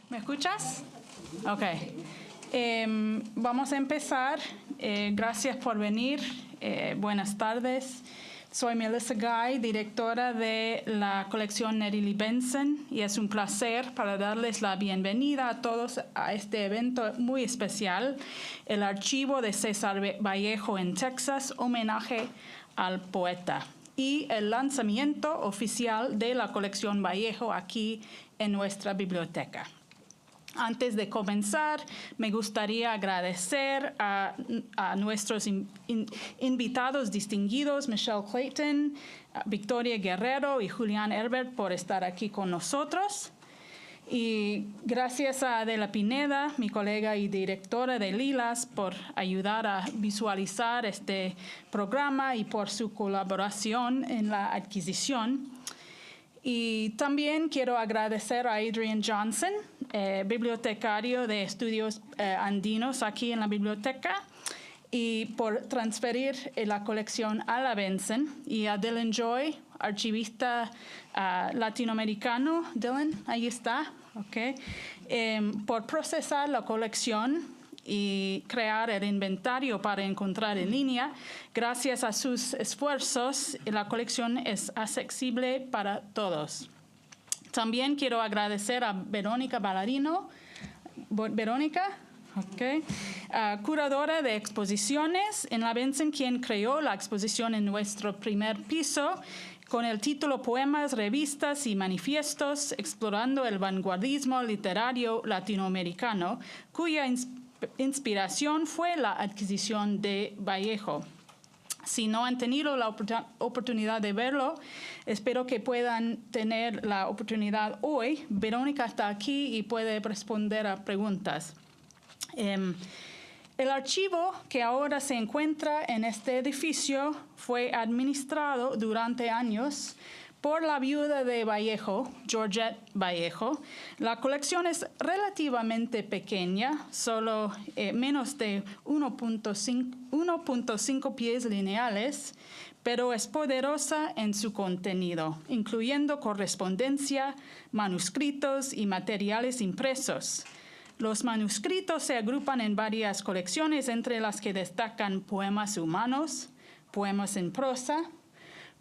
¿Me escuchas? Ok. Vamos a empezar. Gracias por venir. Buenas tardes. Soy Melissa Guy, directora de la colección Nettie Lee Benson, y es un placer para darles la bienvenida a todos a este evento muy especial, el Archivo de César Vallejo en Texas, homenaje al poeta, y el lanzamiento oficial de la colección Vallejo aquí en nuestra biblioteca. Antes de comenzar, me gustaría agradecer a nuestros invitados distinguidos, Michelle Clayton, Victoria Guerrero y Julián Herbert, por estar aquí con nosotros. Y gracias a Adela Pineda, mi colega y directora de Lilas, por ayudar a visualizar este programa y por su colaboración en la adquisición. Y también quiero agradecer a Adrian Johnson, bibliotecario de Estudios Andinos aquí en la biblioteca, y por transferir la colección a la Benson, y a Dylan Joy, archivista latinoamericano. Dylan, ahí está, okay. Por procesar la colección y crear el inventario para encontrar en línea. Gracias a sus esfuerzos, la colección es accesible para todos. También quiero agradecer a Verónica Ballarino. Verónica, okay. Curadora de exposiciones en la Benson, quien creó la exposición en nuestro primer piso con el título Poemas, Revistas y Manifiestos, explorando el vanguardismo literario latinoamericano, cuya inspiración fue la adquisición de Vallejo. Si no han tenido la oportunidad de verlo, espero que puedan tener la oportunidad hoy. Verónica está aquí y puede responder a preguntas. El archivo que ahora se encuentra en este edificio fue administrado durante años por la viuda de Vallejo, Georgette Vallejo. La colección es relativamente pequeña, solo menos de 1.5 pies lineales, pero es poderosa en su contenido, incluyendo correspondencia, manuscritos y materiales impresos. Los manuscritos se agrupan en varias colecciones, entre las que destacan poemas humanos, poemas en prosa,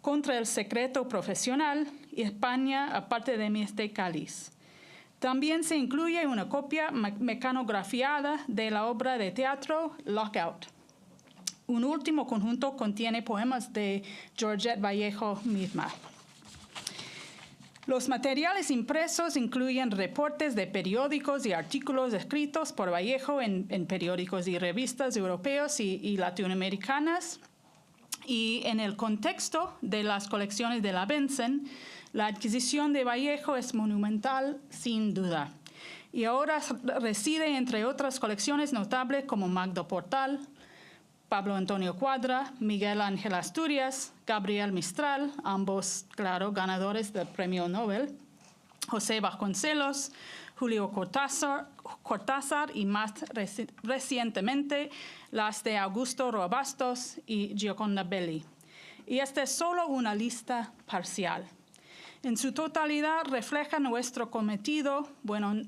Contra el secreto profesional y España, aparte de mi este cáliz. También se incluye una copia mecanografiada de la obra de teatro Lockout. Un último conjunto contiene poemas de Georgette Vallejo misma. Los materiales impresos incluyen reportes de periódicos y artículos escritos por Vallejo en periódicos y revistas europeos y latinoamericanas. Y en el contexto de las colecciones de la Benson, la adquisición de Vallejo es monumental, sin duda. Y ahora reside entre otras colecciones notables como Magdo Portal, Pablo Antonio Cuadra, Miguel Ángel Asturias, Gabriel Mistral, ambos, claro, ganadores del Premio Nobel, José Vasconcelos, Julio Cortázar y más recientemente las de Augusto Roa-Bastos y Gioconda Belli. Y esta es solo una lista parcial. En su totalidad refleja nuestro cometido,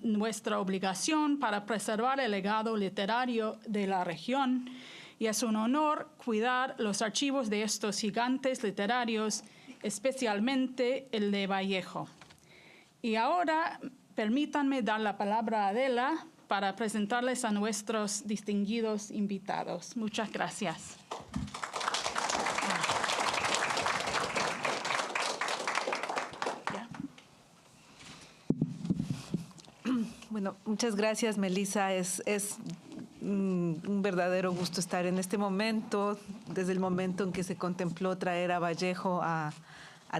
nuestra obligación para preservar el legado literario de la región, y es un honor cuidar los archivos de estos gigantes literarios, especialmente el de Vallejo. Y ahora permítanme dar la palabra a Adela para presentarles a nuestros distinguidos invitados. Muchas gracias. Bueno, muchas gracias, Melissa. Es un verdadero gusto estar en este momento, desde el momento en que se contempló traer a Vallejo a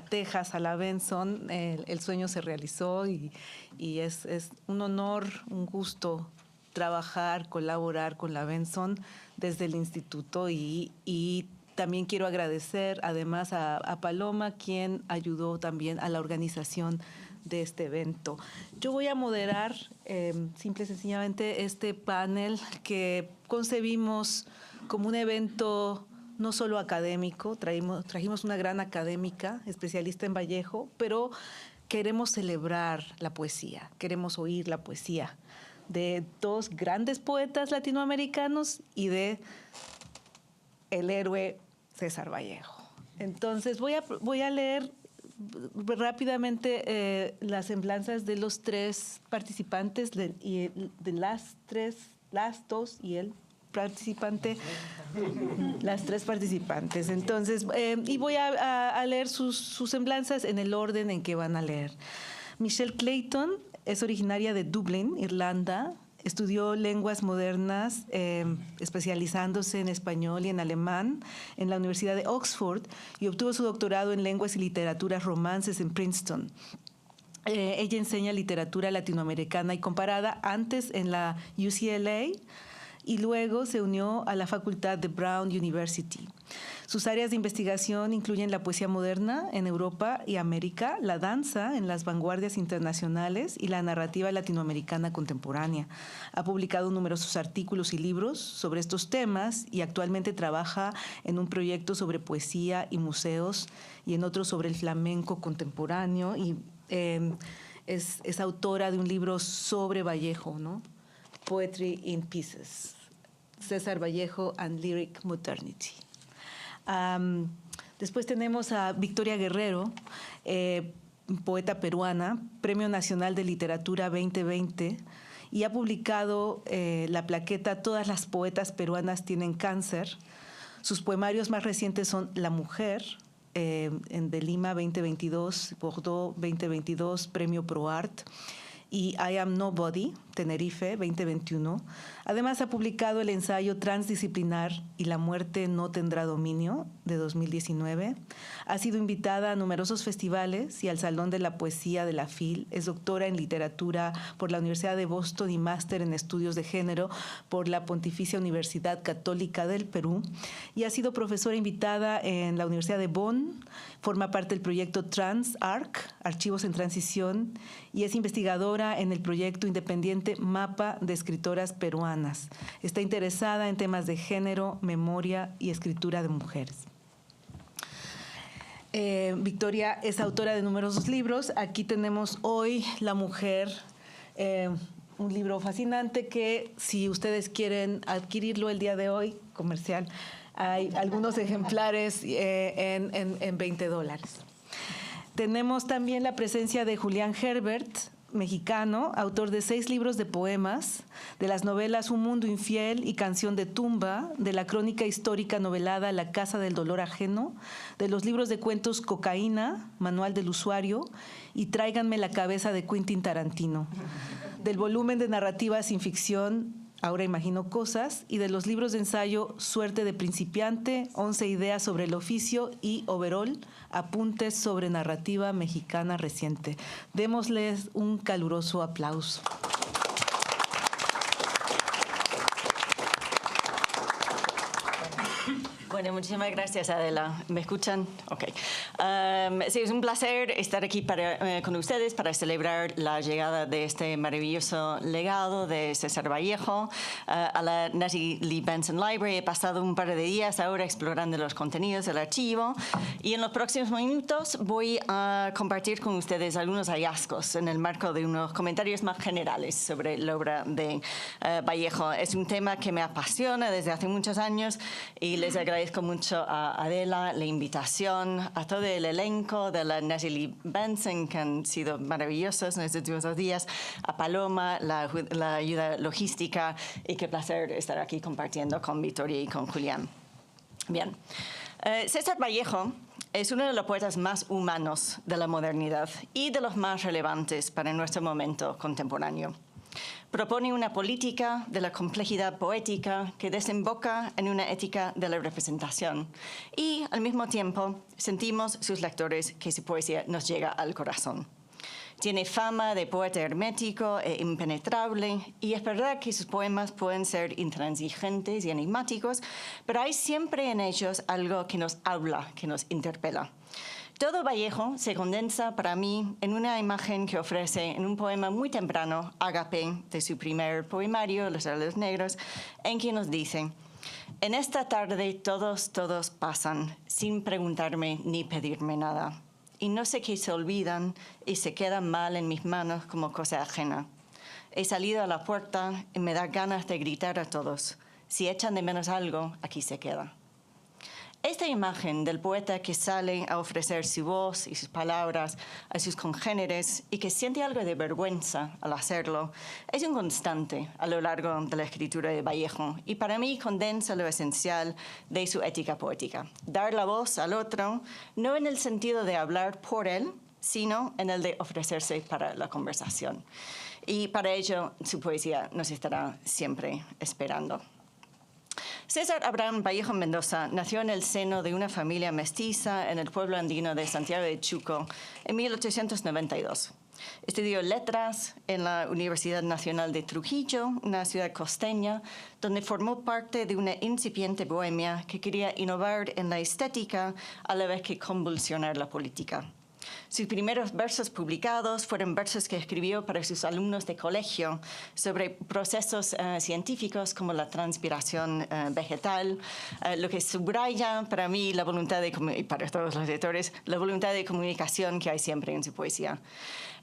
Texas, a la Benson. El sueño se realizó y es un honor, un gusto trabajar, colaborar con la Benson desde el instituto y también quiero agradecer además a Paloma, quien ayudó también a la organización de este evento. Yo voy a moderar simple y sencillamente este panel que concebimos como un evento no solo académico, trajimos una gran académica, especialista en Vallejo, pero queremos celebrar la poesía, queremos oír la poesía de dos grandes poetas latinoamericanos y de el héroe César Vallejo. Entonces voy a leer rápidamente las semblanzas de los tres participantes, de las dos y el participante, las tres participantes. Entonces, y voy a leer sus semblanzas en el orden en que van a leer. Michelle Clayton es originaria de Dublín, Irlanda. Estudió lenguas modernas, especializándose en español y en alemán en la Universidad de Oxford y obtuvo su doctorado en lenguas y literaturas romances en Princeton. Ella enseña literatura latinoamericana y comparada antes en la UCLA y luego se unió a la facultad de Brown University. Sus áreas de investigación incluyen la poesía moderna en Europa y América, la danza en las vanguardias internacionales y la narrativa latinoamericana contemporánea. Ha publicado numerosos artículos y libros sobre estos temas y actualmente trabaja en un proyecto sobre poesía y museos y en otro sobre el flamenco contemporáneo y es autora de un libro sobre Vallejo, ¿no? Poetry in Pieces, César Vallejo and Lyric Modernity. Después tenemos a Victoria Guerrero, poeta peruana, Premio Nacional de Literatura 2020, y ha publicado la plaqueta Todas las poetas peruanas tienen cáncer. Sus poemarios más recientes son La Mujer, de Lima 2022, Bordeaux 2022, Premio ProArt, y I Am Nobody, Tenerife, 2021. Además, ha publicado el ensayo transdisciplinar Y la muerte no tendrá dominio, de 2019. Ha sido invitada a numerosos festivales y al Salón de la Poesía de la FIL. Es doctora en literatura por la Universidad de Boston y máster en estudios de género por la Pontificia Universidad Católica del Perú. Y ha sido profesora invitada en la Universidad de Bonn. Forma parte del proyecto TransArc, Archivos en Transición, y es investigadora en el proyecto independiente Mapa de Escritoras Peruanas. Está interesada en temas de género, memoria y escritura de mujeres. Victoria es autora de numerosos libros. Aquí tenemos hoy La Mujer, un libro fascinante que, si ustedes quieren adquirirlo el día de hoy, comercial, hay algunos ejemplares en $20. Tenemos también la presencia de Julián Herbert, mexicano, autor de 6 libros de poemas, de las novelas Un Mundo Infiel y Canción de Tumba, de la crónica histórica novelada La Casa del Dolor Ajeno, de los libros de cuentos Cocaína, Manual del Usuario y Tráiganme la cabeza de Quentin Tarantino, del volumen de narrativa sin ficción Ahora imagino cosas, y de los libros de ensayo Suerte de principiante, 11 ideas sobre el oficio y Overall, apuntes sobre narrativa mexicana reciente. Démosles un caluroso aplauso. Bueno, muchísimas gracias, Adela. ¿Me escuchan? Ok. Sí, es un placer estar aquí con ustedes para celebrar la llegada de este maravilloso legado de César Vallejo a la Nettie Lee Benson Library. He pasado un par de días ahora explorando los contenidos del archivo y en los próximos minutos voy a compartir con ustedes algunos hallazgos en el marco de unos comentarios más generales sobre la obra de Vallejo. Es un tema que me apasiona desde hace muchos años y les agradezco mucho a Adela la invitación, a todo el elenco de la Nettie Lee Benson, que han sido maravillosos en estos últimos 2 días, a Paloma, la ayuda logística, y qué placer estar aquí compartiendo con Victoria y con Julián. Bien, César Vallejo es uno de los poetas más humanos de la modernidad y de los más relevantes para nuestro momento contemporáneo. Propone una política de la complejidad poética que desemboca en una ética de la representación y, al mismo tiempo, sentimos sus lectores que su poesía nos llega al corazón. Tiene fama de poeta hermético e impenetrable, y es verdad que sus poemas pueden ser intransigentes y enigmáticos, pero hay siempre en ellos algo que nos habla, que nos interpela. Todo Vallejo se condensa para mí en una imagen que ofrece en un poema muy temprano, Ágape, de su primer poemario, Los Heraldos Negros, en que nos dice: en esta tarde todos pasan, sin preguntarme ni pedirme nada. y no sé qué se olvidan y se quedan mal en mis manos como cosa ajena. He salido a la puerta y me da ganas de gritar a todos. Si echan de menos algo, aquí se queda. Esta imagen del poeta que sale a ofrecer su voz y sus palabras a sus congéneres y que siente algo de vergüenza al hacerlo es un constante a lo largo de la escritura de Vallejo y para mí condensa lo esencial de su ética poética. Dar la voz al otro, no en el sentido de hablar por él, sino en el de ofrecerse para la conversación. Y para ello su poesía nos estará siempre esperando. César Abraham Vallejo Mendoza nació en el seno de una familia mestiza en el pueblo andino de Santiago de Chuco en 1892. Estudió letras en la Universidad Nacional de Trujillo, una ciudad costeña, donde formó parte de una incipiente bohemia que quería innovar en la estética a la vez que convulsionar la política. Sus primeros versos publicados fueron versos que escribió para sus alumnos de colegio sobre procesos científicos como la transpiración vegetal, lo que subraya para mí la voluntad y para todos los lectores, la voluntad de comunicación que hay siempre en su poesía.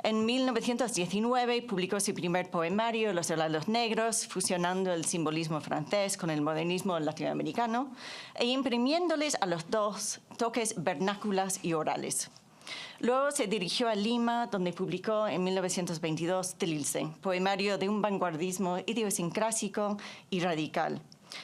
En 1919 publicó su primer poemario, Los helados negros, fusionando el simbolismo francés con el modernismo latinoamericano e imprimiéndoles a los dos toques vernáculas y orales. Luego se dirigió a Lima, donde publicó en 1922 Trilce, poemario de un vanguardismo idiosincrásico y radical,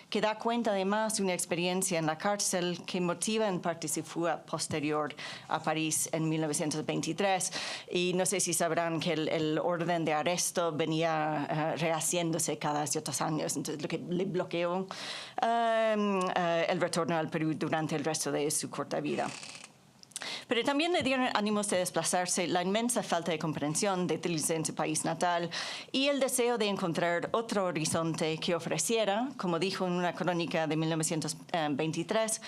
que da cuenta además de una experiencia en la cárcel que motiva en parte su fuga posterior a París en 1923. Y no sé si sabrán que el orden de arresto venía rehaciéndose cada ciertos años, entonces lo que le bloqueó el retorno al Perú durante el resto de su corta vida. Pero también le dieron ánimos de desplazarse la inmensa falta de comprensión de Trilce en su país natal y el deseo de encontrar otro horizonte que ofreciera, como dijo en una crónica de 1923,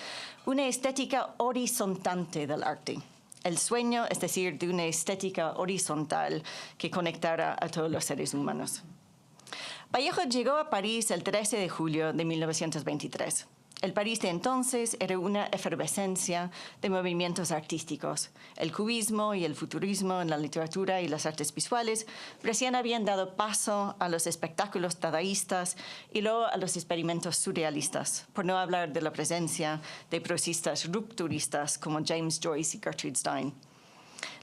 una estética horizontante del arte. El sueño, es decir, de una estética horizontal que conectara a todos los seres humanos. Vallejo llegó a París el 13 de julio de 1923. El París de entonces era una efervescencia de movimientos artísticos. El cubismo y el futurismo en la literatura y las artes visuales recién habían dado paso a los espectáculos dadaístas y luego a los experimentos surrealistas, por no hablar de la presencia de prosistas rupturistas como James Joyce y Gertrude Stein.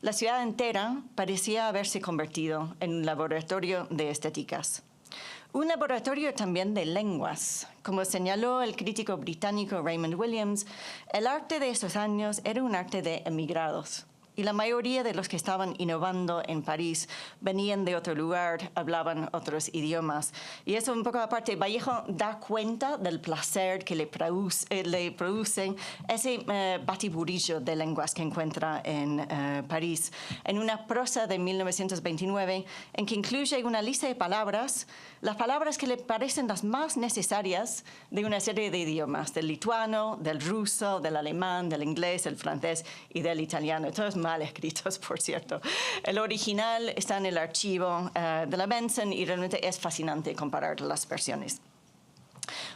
La ciudad entera parecía haberse convertido en un laboratorio de estéticas. Un laboratorio también de lenguas. Como señaló el crítico británico Raymond Williams, el arte de esos años era un arte de emigrados. Y la mayoría de los que estaban innovando en París venían de otro lugar, hablaban otros idiomas. Y eso un poco aparte, Vallejo da cuenta del placer que le produce ese batiburrillo de lenguas que encuentra en París, en una prosa de 1929 en que incluye una lista de palabras, las palabras que le parecen las más necesarias de una serie de idiomas, del lituano, del ruso, del alemán, del inglés, del francés y del italiano. Todos mal escritos, por cierto. El original está en el archivo de la Benson y realmente es fascinante comparar las versiones.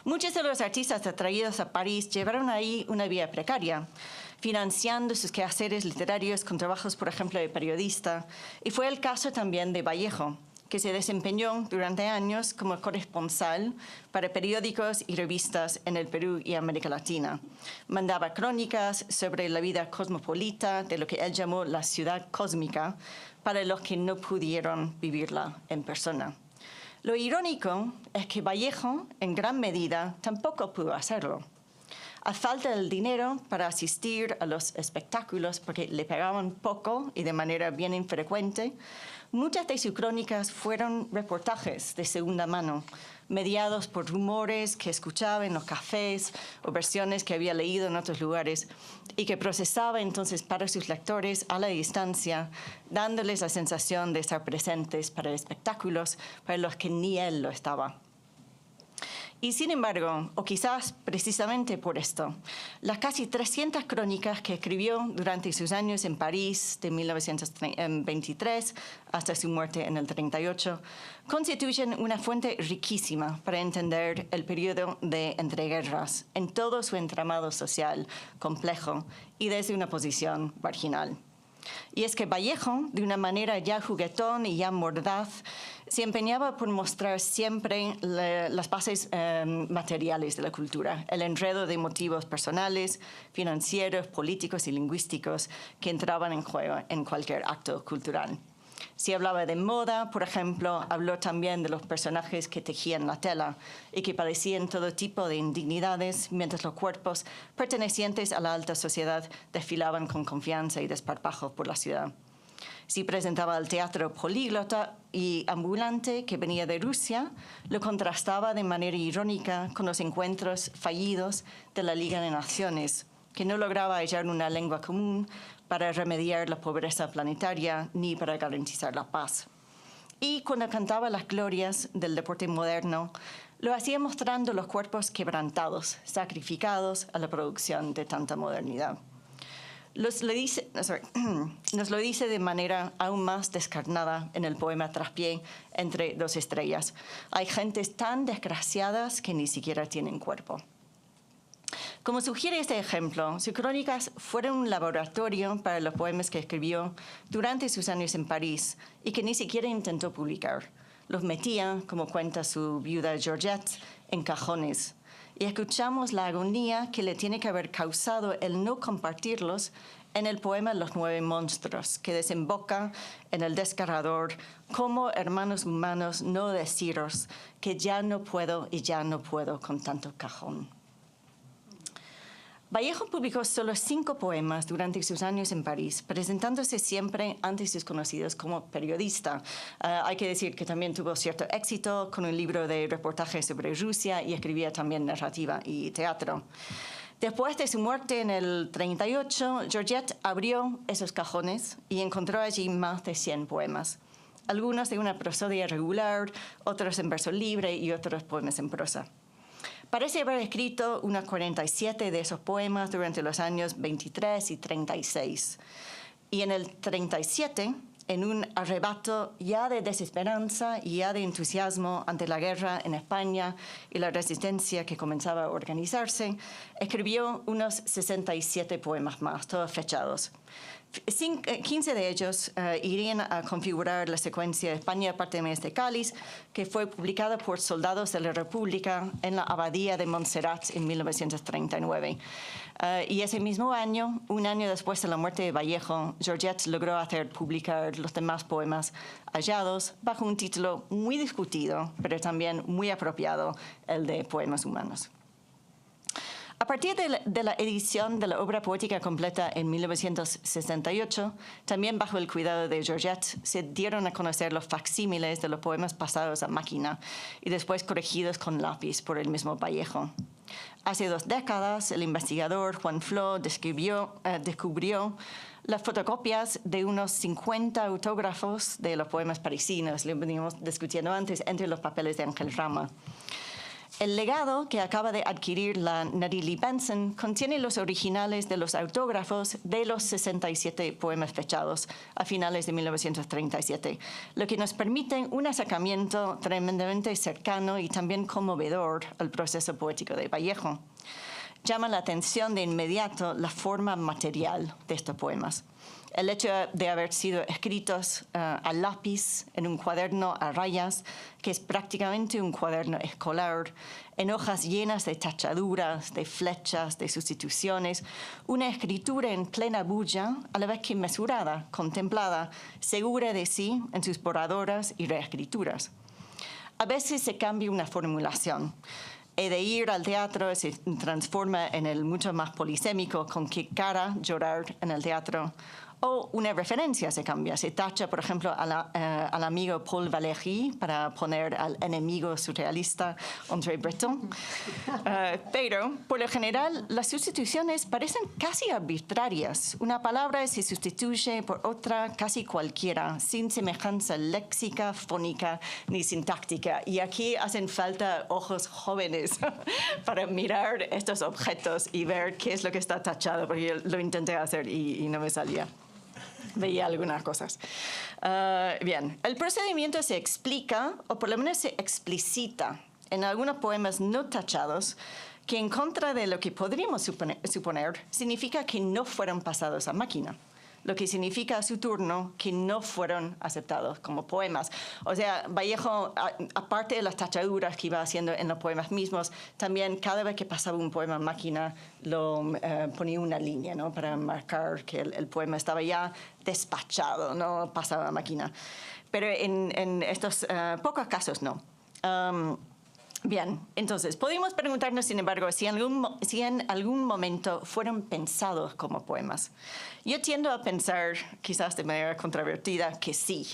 Muchos de los artistas atraídos a París llevaron ahí una vida precaria, financiando sus quehaceres literarios con trabajos, por ejemplo, de periodista, y fue el caso también de Vallejo, que se desempeñó durante años como corresponsal para periódicos y revistas en el Perú y América Latina. Mandaba crónicas sobre la vida cosmopolita de lo que él llamó la ciudad cósmica para los que no pudieron vivirla en persona. Lo irónico es que Vallejo, en gran medida, tampoco pudo hacerlo. A falta del dinero para asistir a los espectáculos, porque le pagaban poco y de manera bien infrecuente, muchas de sus crónicas fueron reportajes de segunda mano, mediados por rumores que escuchaba en los cafés o versiones que había leído en otros lugares y que procesaba entonces para sus lectores a la distancia, dándoles la sensación de estar presentes para espectáculos para los que ni él lo estaba. Y sin embargo, o quizás precisamente por esto, las casi 300 crónicas que escribió durante sus años en París de 1923 hasta su muerte en el 38 constituyen una fuente riquísima para entender el periodo de entreguerras en todo su entramado social complejo y desde una posición marginal. Y es que Vallejo, de una manera ya juguetón y ya mordaz, se empeñaba por mostrar siempre las bases materiales de la cultura, el enredo de motivos personales, financieros, políticos y lingüísticos que entraban en juego en cualquier acto cultural. Si hablaba de moda, por ejemplo, habló también de los personajes que tejían la tela y que padecían todo tipo de indignidades, mientras los cuerpos pertenecientes a la alta sociedad desfilaban con confianza y desparpajo por la ciudad. Si presentaba el teatro políglota y ambulante que venía de Rusia, lo contrastaba de manera irónica con los encuentros fallidos de la Liga de Naciones, que no lograba hallar una lengua común para remediar la pobreza planetaria ni para garantizar la paz. Y cuando cantaba las glorias del deporte moderno, lo hacía mostrando los cuerpos quebrantados, sacrificados a la producción de tanta modernidad. Nos lo dice de manera aún más descarnada en el poema Traspié, Entre dos estrellas. Hay gentes tan desgraciadas que ni siquiera tienen cuerpo. Como sugiere este ejemplo, sus crónicas fueron un laboratorio para los poemas que escribió durante sus años en París y que ni siquiera intentó publicar. Los metía, como cuenta su viuda Georgette, en cajones. Y escuchamos la agonía que le tiene que haber causado el no compartirlos en el poema Los 9 monstruos, que desemboca en el desgarrador "Cómo, hermanos humanos, no deciros que ya no puedo y ya no puedo con tanto cajón". Vallejo publicó solo 5 poemas durante sus años en París, presentándose siempre ante sus conocidos como periodista. Hay que decir que también tuvo cierto éxito con un libro de reportajes sobre Rusia y escribía también narrativa y teatro. Después de su muerte en el 38, Georgette abrió esos cajones y encontró allí más de 100 poemas. Algunos de una prosodia regular, otros en verso libre y otros poemas en prosa. Parece haber escrito unos 47 de esos poemas durante los años 23 y 36. Y en el 37, en un arrebato ya de desesperanza y ya de entusiasmo ante la guerra en España y la resistencia que comenzaba a organizarse, escribió unos 67 poemas más, todos fechados. 15 de ellos irían a configurar la secuencia de España, parte de Cáliz, que fue publicada por soldados de la República en la Abadía de Montserrat en 1939. Y ese mismo año, un año después de la muerte de Vallejo, Georgette logró hacer publicar los demás poemas hallados bajo un título muy discutido, pero también muy apropiado, el de Poemas humanos. A partir de la edición de la obra poética completa en 1968, también bajo el cuidado de Georgette, se dieron a conocer los facsímiles de los poemas pasados a máquina y después corregidos con lápiz por el mismo Vallejo. Hace 2 décadas, el investigador Juan Flo descubrió las fotocopias de unos 50 autógrafos de los poemas parisinos, lo venimos discutiendo antes, entre los papeles de Ángel Rama. El legado que acaba de adquirir la Neri Benson contiene los originales de los autógrafos de los 67 poemas fechados a finales de 1937, lo que nos permite un acercamiento tremendamente cercano y también conmovedor al proceso poético de Vallejo. Llama la atención de inmediato la forma material de estos poemas. El hecho de haber sido escritos a lápiz en un cuaderno a rayas, que es prácticamente un cuaderno escolar, en hojas llenas de tachaduras, de flechas, de sustituciones, una escritura en plena bulla, a la vez que mesurada, contemplada, segura de sí en sus borradoras y reescrituras. A veces se cambia una formulación. He de ir al teatro se transforma en el mucho más polisémico, con qué cara llorar en el teatro. O una referencia se cambia, se tacha, por ejemplo, al amigo Paul Valéry para poner al enemigo surrealista André Breton. Pero, por lo general, las sustituciones parecen casi arbitrarias. Una palabra se sustituye por otra casi cualquiera, sin semejanza léxica, fónica ni sintáctica. Y aquí hacen falta ojos jóvenes para mirar estos objetos y ver qué es lo que está tachado, porque yo lo intenté hacer y no me salía. Veía algunas cosas. Bien, el procedimiento se explica, o por lo menos se explicita, en algunos poemas no tachados, que en contra de lo que podríamos suponer, significa que no fueron pasados a máquina. lo que significa a su turno que no fueron aceptados como poemas. O sea, Vallejo, aparte de las tachaduras que iba haciendo en los poemas mismos, también cada vez que pasaba un poema a máquina, lo ponía una línea, ¿no? Para marcar que el poema estaba ya despachado, no pasaba a máquina. Pero en estos pocos casos no. Bien, entonces, podemos preguntarnos, sin embargo, si en algún momento fueron pensados como poemas. Yo tiendo a pensar, quizás de manera controvertida, que sí.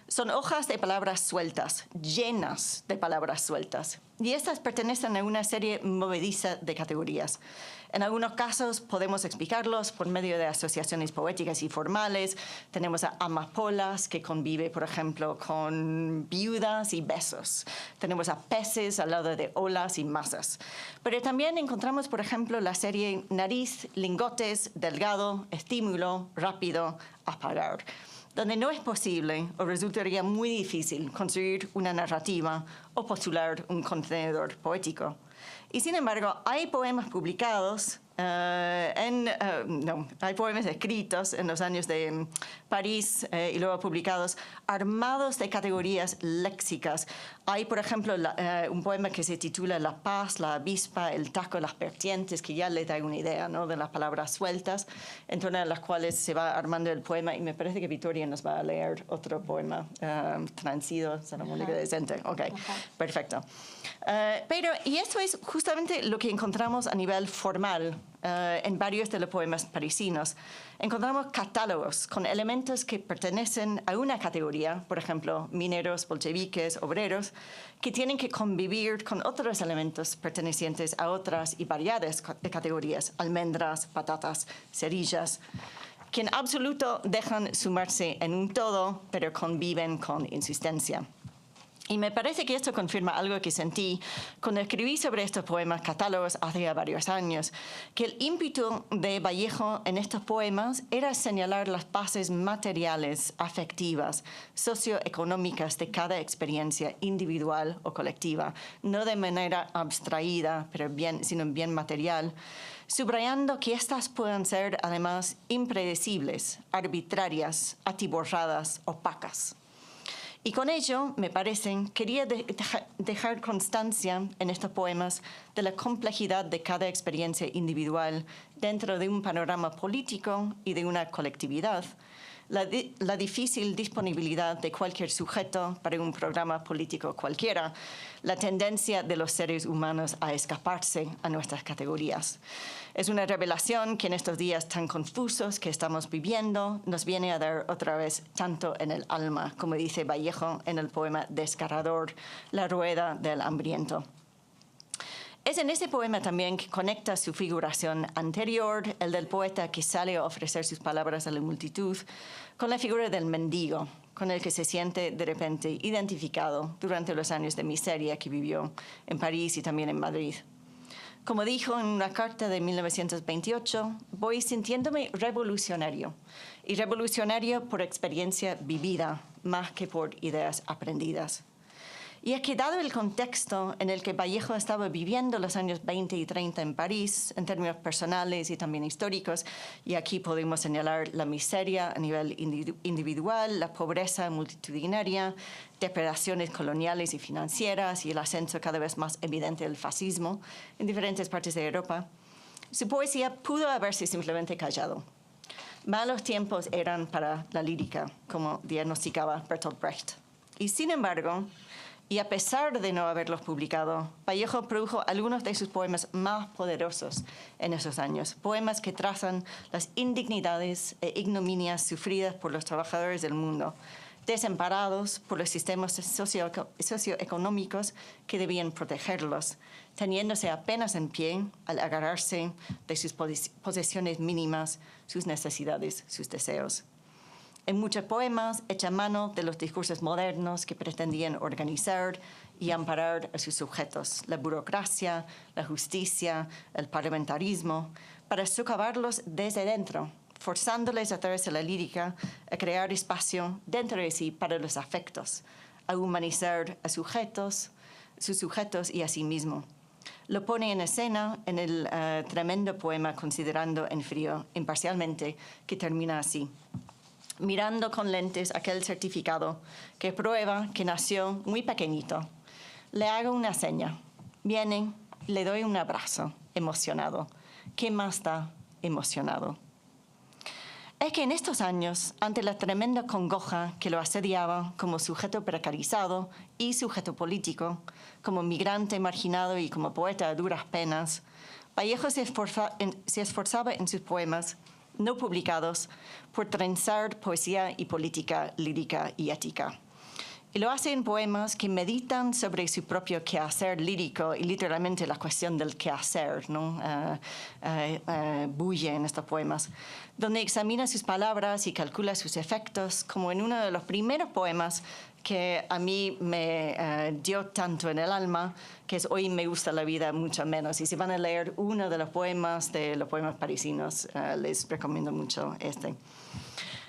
Son hojas de palabras sueltas, llenas de palabras sueltas. Y estas pertenecen a una serie movediza de categorías. En algunos casos podemos explicarlos por medio de asociaciones poéticas y formales. Tenemos a amapolas, que convive, por ejemplo, con viudas y besos. Tenemos a peces al lado de olas y masas. Pero también encontramos, por ejemplo, la serie nariz, lingotes, delgado, estímulo, rápido, apagar, donde no es posible o resultaría muy difícil construir una narrativa o postular un contenedor poético. Y sin embargo, hay poemas publicados, hay poemas escritos en los años de París y luego publicados, armados de categorías léxicas. Hay, por ejemplo, un poema que se titula La paz, la avispa, el taco, las vertientes, que ya le da una idea, ¿no?, de las palabras sueltas, en torno a las cuales se va armando el poema. Y me parece que Victoria nos va a leer otro poema, Transido, Salomónica decente. Ok, perfecto. Y esto es justamente lo que encontramos a nivel formal en varios de los poemas parisinos. Encontramos catálogos con elementos que pertenecen a una categoría, por ejemplo, mineros, bolcheviques, obreros, que tienen que convivir con otros elementos pertenecientes a otras y variadas categorías, almendras, patatas, cerillas, que en absoluto dejan sumarse en un todo, pero conviven con insistencia. Y me parece que esto confirma algo que sentí cuando escribí sobre estos poemas catálogos hace ya varios años, que el ímpetu de Vallejo en estos poemas era señalar las bases materiales, afectivas, socioeconómicas de cada experiencia individual o colectiva, no de manera abstraída, sino bien material, subrayando que estas puedan ser además impredecibles, arbitrarias, atiborradas, opacas. Y con ello, me parecen, quería dejar constancia en estos poemas de la complejidad de cada experiencia individual dentro de un panorama político y de una colectividad, la difícil disponibilidad de cualquier sujeto para un programa político cualquiera, la tendencia de los seres humanos a escaparse a nuestras categorías. Es una revelación que en estos días tan confusos que estamos viviendo nos viene a dar otra vez tanto en el alma, como dice Vallejo en el poema Desgarrador, la rueda del hambriento. Es en ese poema también que conecta su figuración anterior, el del poeta que sale a ofrecer sus palabras a la multitud, con la figura del mendigo, con el que se siente de repente identificado durante los años de miseria que vivió en París y también en Madrid. Como dijo en una carta de 1928, voy sintiéndome revolucionario, y revolucionario por experiencia vivida, más que por ideas aprendidas. Y es que dado el contexto en el que Vallejo estaba viviendo los años 20 y 30 en París, en términos personales y también históricos, y aquí podemos señalar la miseria a nivel individual, la pobreza multitudinaria, depredaciones coloniales y financieras y el ascenso cada vez más evidente del fascismo en diferentes partes de Europa, su poesía pudo haberse simplemente callado. Malos tiempos eran para la lírica, como diagnosticaba Bertolt Brecht. Y sin embargo, y a pesar de no haberlos publicado, Vallejo produjo algunos de sus poemas más poderosos en esos años, poemas que trazan las indignidades e ignominias sufridas por los trabajadores del mundo, desamparados por los sistemas socioeconómicos que debían protegerlos, teniéndose apenas en pie al agarrarse de sus posesiones mínimas, sus necesidades, sus deseos. En muchos poemas echa mano de los discursos modernos que pretendían organizar y amparar a sus sujetos, la burocracia, la justicia, el parlamentarismo, para socavarlos desde dentro, forzándoles a través de la lírica a crear espacio dentro de sí para los afectos, a humanizar a sus sujetos y a sí mismo. Lo pone en escena en el tremendo poema Considerando en frío, imparcialmente, que termina así. Mirando con lentes aquel certificado que prueba que nació muy pequeñito, le hago una seña. Viene, le doy un abrazo, emocionado. ¿Qué más da emocionado? Es que en estos años, ante la tremenda congoja que lo asediaba como sujeto precarizado y sujeto político, como migrante marginado y como poeta a duras penas, Vallejo se esforzaba en sus poemas no publicados por trenzar poesía y política lírica y ética. Y lo hace en poemas que meditan sobre su propio quehacer lírico y literalmente la cuestión del quehacer, ¿no? Bulle en estos poemas, donde examina sus palabras y calcula sus efectos, como en uno de los primeros poemas que a mí me dio tanto en el alma, que es Hoy me gusta la vida mucho menos. Y si van a leer uno de los poemas parisinos, les recomiendo mucho este.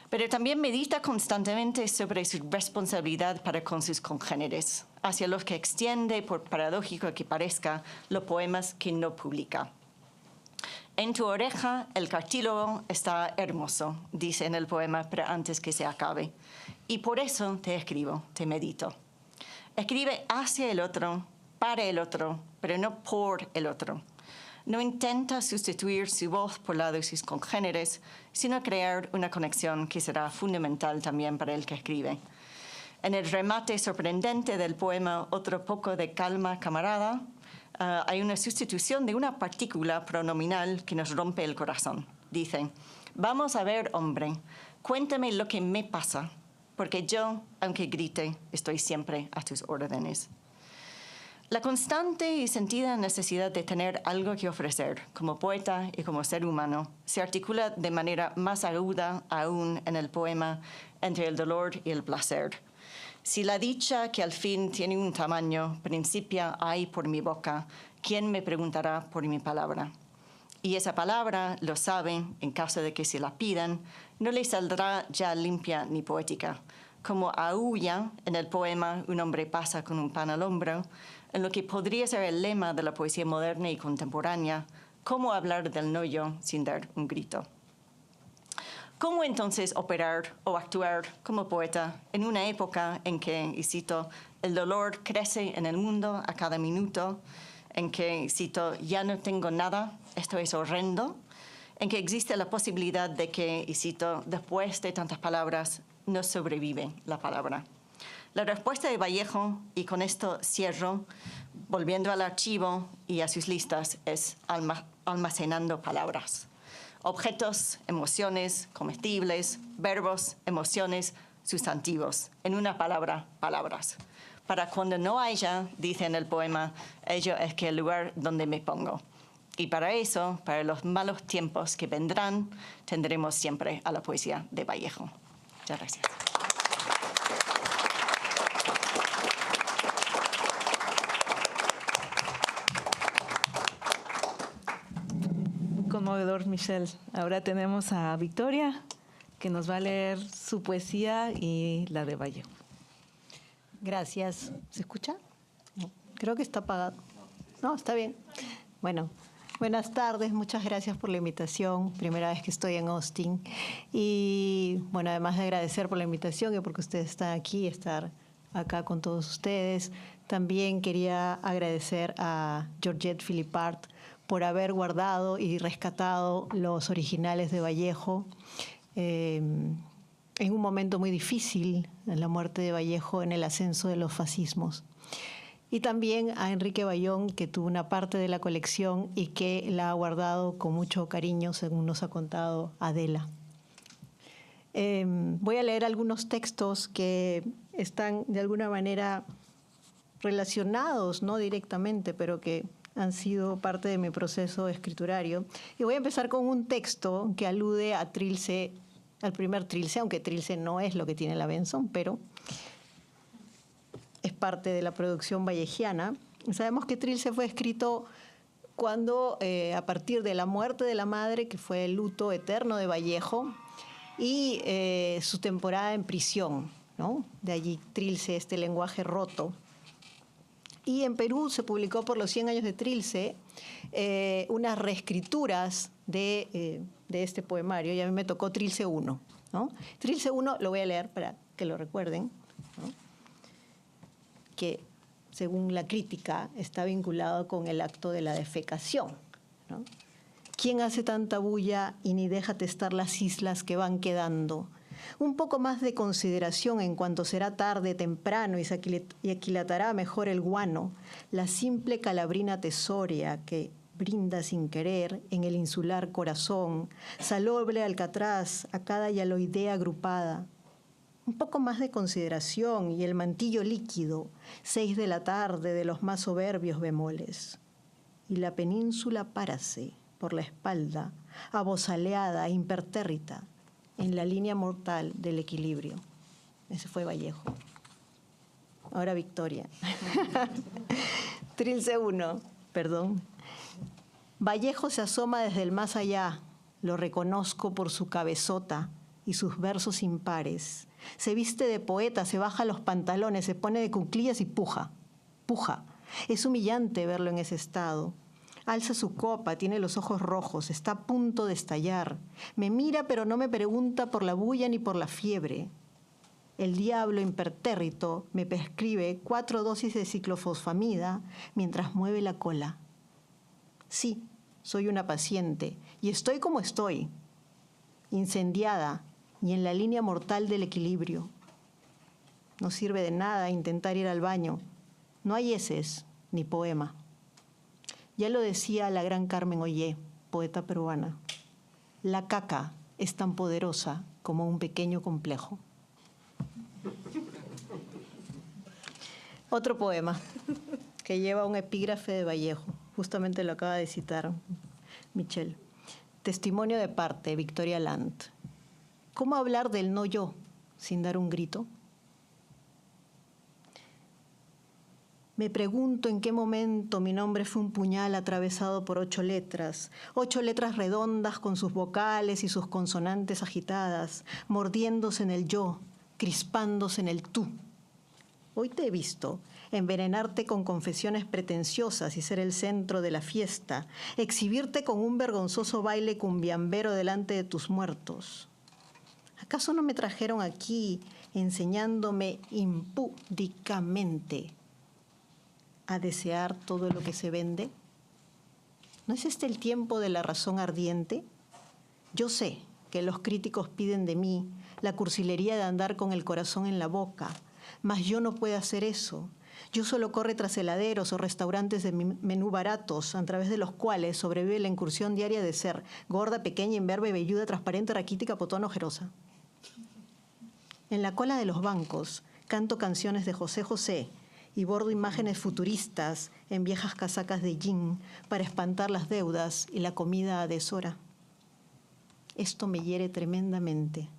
Pero también medita constantemente sobre su responsabilidad para con sus congéneres, hacia los que extiende, por paradójico que parezca, los poemas que no publica. En tu oreja el cartílago está hermoso, dice en el poema, pero antes que se acabe. Y por eso te escribo, te medito. Escribe hacia el otro, para el otro, pero no por el otro. No intenta sustituir su voz por la de sus congéneres, sino crear una conexión que será fundamental también para el que escribe. En el remate sorprendente del poema Otro poco de calma, camarada, hay una sustitución de una partícula pronominal que nos rompe el corazón. Dice, vamos a ver, hombre, cuéntame lo que me pasa, porque yo, aunque grite, estoy siempre a tus órdenes. La constante y sentida necesidad de tener algo que ofrecer como poeta y como ser humano se articula de manera más aguda aún en el poema entre el dolor y el placer. Si la dicha que al fin tiene un tamaño principia hay por mi boca, ¿quién me preguntará por mi palabra? Y esa palabra, lo saben, en caso de que se la pidan, no le saldrá ya limpia ni poética. Como aúlla en el poema Un hombre pasa con un pan al hombro, en lo que podría ser el lema de la poesía moderna y contemporánea, ¿cómo hablar del no yo sin dar un grito? ¿Cómo entonces operar o actuar como poeta en una época en que, y cito, el dolor crece en el mundo a cada minuto, en que, cito, ya no tengo nada, esto es horrendo, en que existe la posibilidad de que, y cito, después de tantas palabras, no sobrevive la palabra? La respuesta de Vallejo, y con esto cierro, volviendo al archivo y a sus listas, es almacenando palabras. Objetos, emociones, comestibles, verbos, emociones, sustantivos. En una palabra, palabras. Para cuando no haya, dice en el poema, ello es que el lugar donde me pongo. Y para eso, para los malos tiempos que vendrán, tendremos siempre a la poesía de Vallejo. Muchas gracias. Conmovedor, Michelle. Ahora tenemos a Victoria, que nos va a leer su poesía y la de Vallejo. Gracias. ¿Se escucha? No, creo que está apagado. No, está bien. Bueno, buenas tardes. Muchas gracias por la invitación. Primera vez que estoy en Austin. Y, bueno, además de agradecer por la invitación y porque ustedes están aquí, estar acá con todos ustedes, también quería agradecer a Georgette Philippart por haber guardado y rescatado los originales de Vallejo en un momento muy difícil, en la muerte de Vallejo, en el ascenso de los fascismos. Y también a Enrique Bayón, que tuvo una parte de la colección y que la ha guardado con mucho cariño, según nos ha contado Adela. Voy a leer algunos textos que están de alguna manera relacionados, no directamente, pero que han sido parte de mi proceso escriturario. Y voy a empezar con un texto que alude a Trilce, al primer Trilce, aunque Trilce no es lo que tiene la Benson, pero es parte de la producción vallejiana. Sabemos que Trilce fue escrito cuando, a partir de la muerte de la madre, que fue el luto eterno de Vallejo, y su temporada en prisión, ¿no? De allí Trilce, este lenguaje roto. Y en Perú se publicó por los 100 años de Trilce unas reescrituras de este poemario, y a mí me tocó Trilce 1, ¿no? Trilce 1 lo voy a leer para que lo recuerden, ¿no? Que según la crítica está vinculado con el acto de la defecación, ¿no? ¿Quién hace tanta bulla y ni deja testar las islas que van quedando? Un poco más de consideración en cuanto será tarde, temprano, y aquilatará mejor el guano, la simple calabrina tesoria que brinda sin querer en el insular corazón, salobre alcatraz a cada yaloidea agrupada. Un poco más de consideración y el mantillo líquido, 6 de la tarde de los más soberbios bemoles. Y la península párase por la espalda, abozaleada, impertérrita, en la línea mortal del equilibrio. Ese fue Vallejo. Ahora Victoria. Trilce 1, perdón. Vallejo se asoma desde el más allá, lo reconozco por su cabezota y sus versos impares. Se viste de poeta, se baja los pantalones, se pone de cuclillas y puja, puja. Es humillante verlo en ese estado. Alza su copa, tiene los ojos rojos, está a punto de estallar. Me mira, pero no me pregunta por la bulla ni por la fiebre. El diablo impertérrito me prescribe 4 dosis de ciclofosfamida mientras mueve la cola. Sí, soy una paciente y estoy como estoy, incendiada y en la línea mortal del equilibrio. No sirve de nada intentar ir al baño. No hay heces ni poema. Ya lo decía la gran Carmen Ollé, poeta peruana. La caca es tan poderosa como un pequeño complejo. Otro poema que lleva un epígrafe de Vallejo. Justamente lo acaba de citar Michelle. Testimonio de parte, Victoria Land. ¿Cómo hablar del no yo sin dar un grito? Me pregunto en qué momento mi nombre fue un puñal atravesado por 8 letras redondas con sus vocales y sus consonantes agitadas, mordiéndose en el yo, crispándose en el tú. Hoy te he visto envenenarte con confesiones pretenciosas y ser el centro de la fiesta, exhibirte con un vergonzoso baile cumbiambero delante de tus muertos. ¿Acaso no me trajeron aquí enseñándome impúdicamente a desear todo lo que se vende? ¿No es este el tiempo de la razón ardiente? Yo sé que los críticos piden de mí la cursilería de andar con el corazón en la boca, mas yo no puedo hacer eso. Yo solo corro tras heladeros o restaurantes de menú baratos, a través de los cuales sobrevive la incursión diaria de ser gorda, pequeña, imberbe, velluda, transparente, raquítica, potona, ojerosa. En la cola de los bancos canto canciones de José José y bordo imágenes futuristas en viejas casacas de jean para espantar las deudas y la comida a deshora. Esto me hiere tremendamente.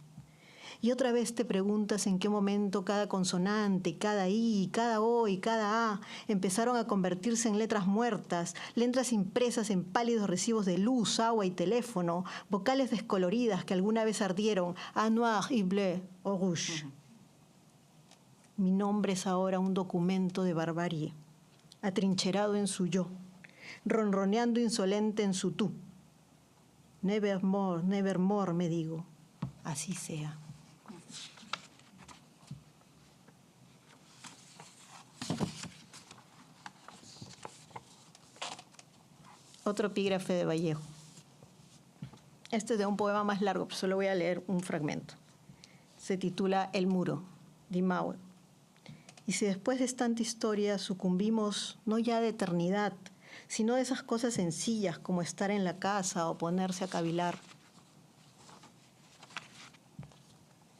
Y otra vez te preguntas en qué momento cada consonante, cada I, cada O y cada A empezaron a convertirse en letras muertas, letras impresas en pálidos recibos de luz, agua y teléfono, vocales descoloridas que alguna vez ardieron a noir y bleu o rouge. Mi nombre es ahora un documento de barbarie, atrincherado en su yo, ronroneando insolente en su tú. Nevermore, nevermore, me digo, así sea. Otro epígrafe de Vallejo. Este es de un poema más largo, pero solo voy a leer un fragmento. Se titula El muro, de Mauer. Y si después de tanta historia sucumbimos no ya de eternidad, sino de esas cosas sencillas como estar en la casa o ponerse a cavilar.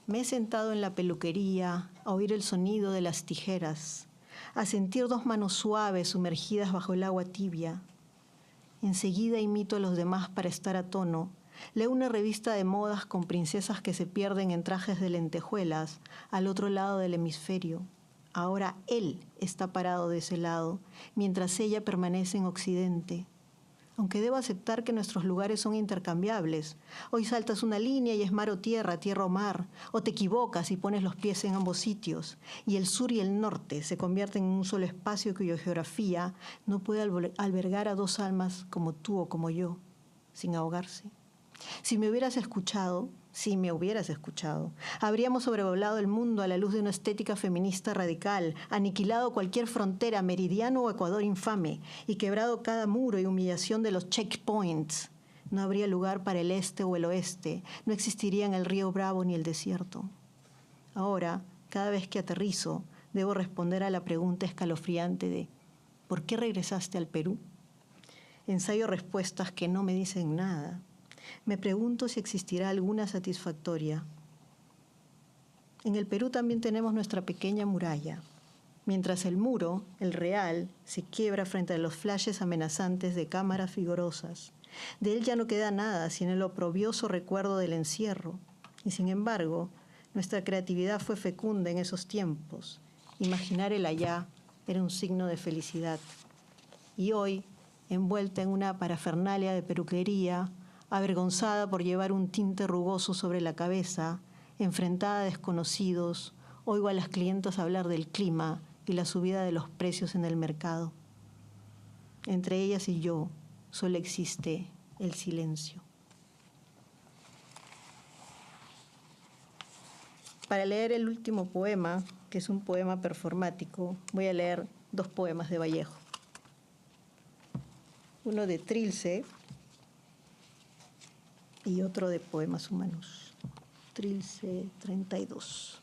Me he sentado en la peluquería a oír el sonido de las tijeras, a sentir 2 manos suaves sumergidas bajo el agua tibia. Enseguida imito a los demás para estar a tono. Leo una revista de modas con princesas que se pierden en trajes de lentejuelas al otro lado del hemisferio. Ahora él está parado de ese lado, mientras ella permanece en Occidente. aunque debo aceptar que nuestros lugares son intercambiables. Hoy saltas una línea y es mar o tierra o mar, o te equivocas y pones los pies en ambos sitios, y el sur y el norte se convierten en un solo espacio cuya geografía no puede albergar a dos almas como tú o como yo, sin ahogarse. Si me hubieras escuchado, habríamos sobrevolado el mundo a la luz de una estética feminista radical, aniquilado cualquier frontera, meridiano o ecuador infame, y quebrado cada muro y humillación de los checkpoints. No habría lugar para el este o el oeste, no existirían el río Bravo ni el desierto. Ahora, cada vez que aterrizo, debo responder a la pregunta escalofriante de ¿por qué regresaste al Perú? Ensayo respuestas que no me dicen nada. Me pregunto si existirá alguna satisfactoria. En el Perú también tenemos nuestra pequeña muralla. Mientras el muro, el real, se quiebra frente a los flashes amenazantes de cámaras vigorosas. De él ya no queda nada, sino el oprobioso recuerdo del encierro. Y sin embargo, nuestra creatividad fue fecunda en esos tiempos. Imaginar el allá era un signo de felicidad. Y hoy, envuelta en una parafernalia de peluquería, avergonzada por llevar un tinte rugoso sobre la cabeza, enfrentada a desconocidos, oigo a las clientas hablar del clima y la subida de los precios en el mercado. Entre ellas y yo solo existe el silencio. Para leer el último poema, que es un poema performático, voy a leer 2 poemas de Vallejo. Uno de Trilce y otro de Poemas Humanos. Trilce 32.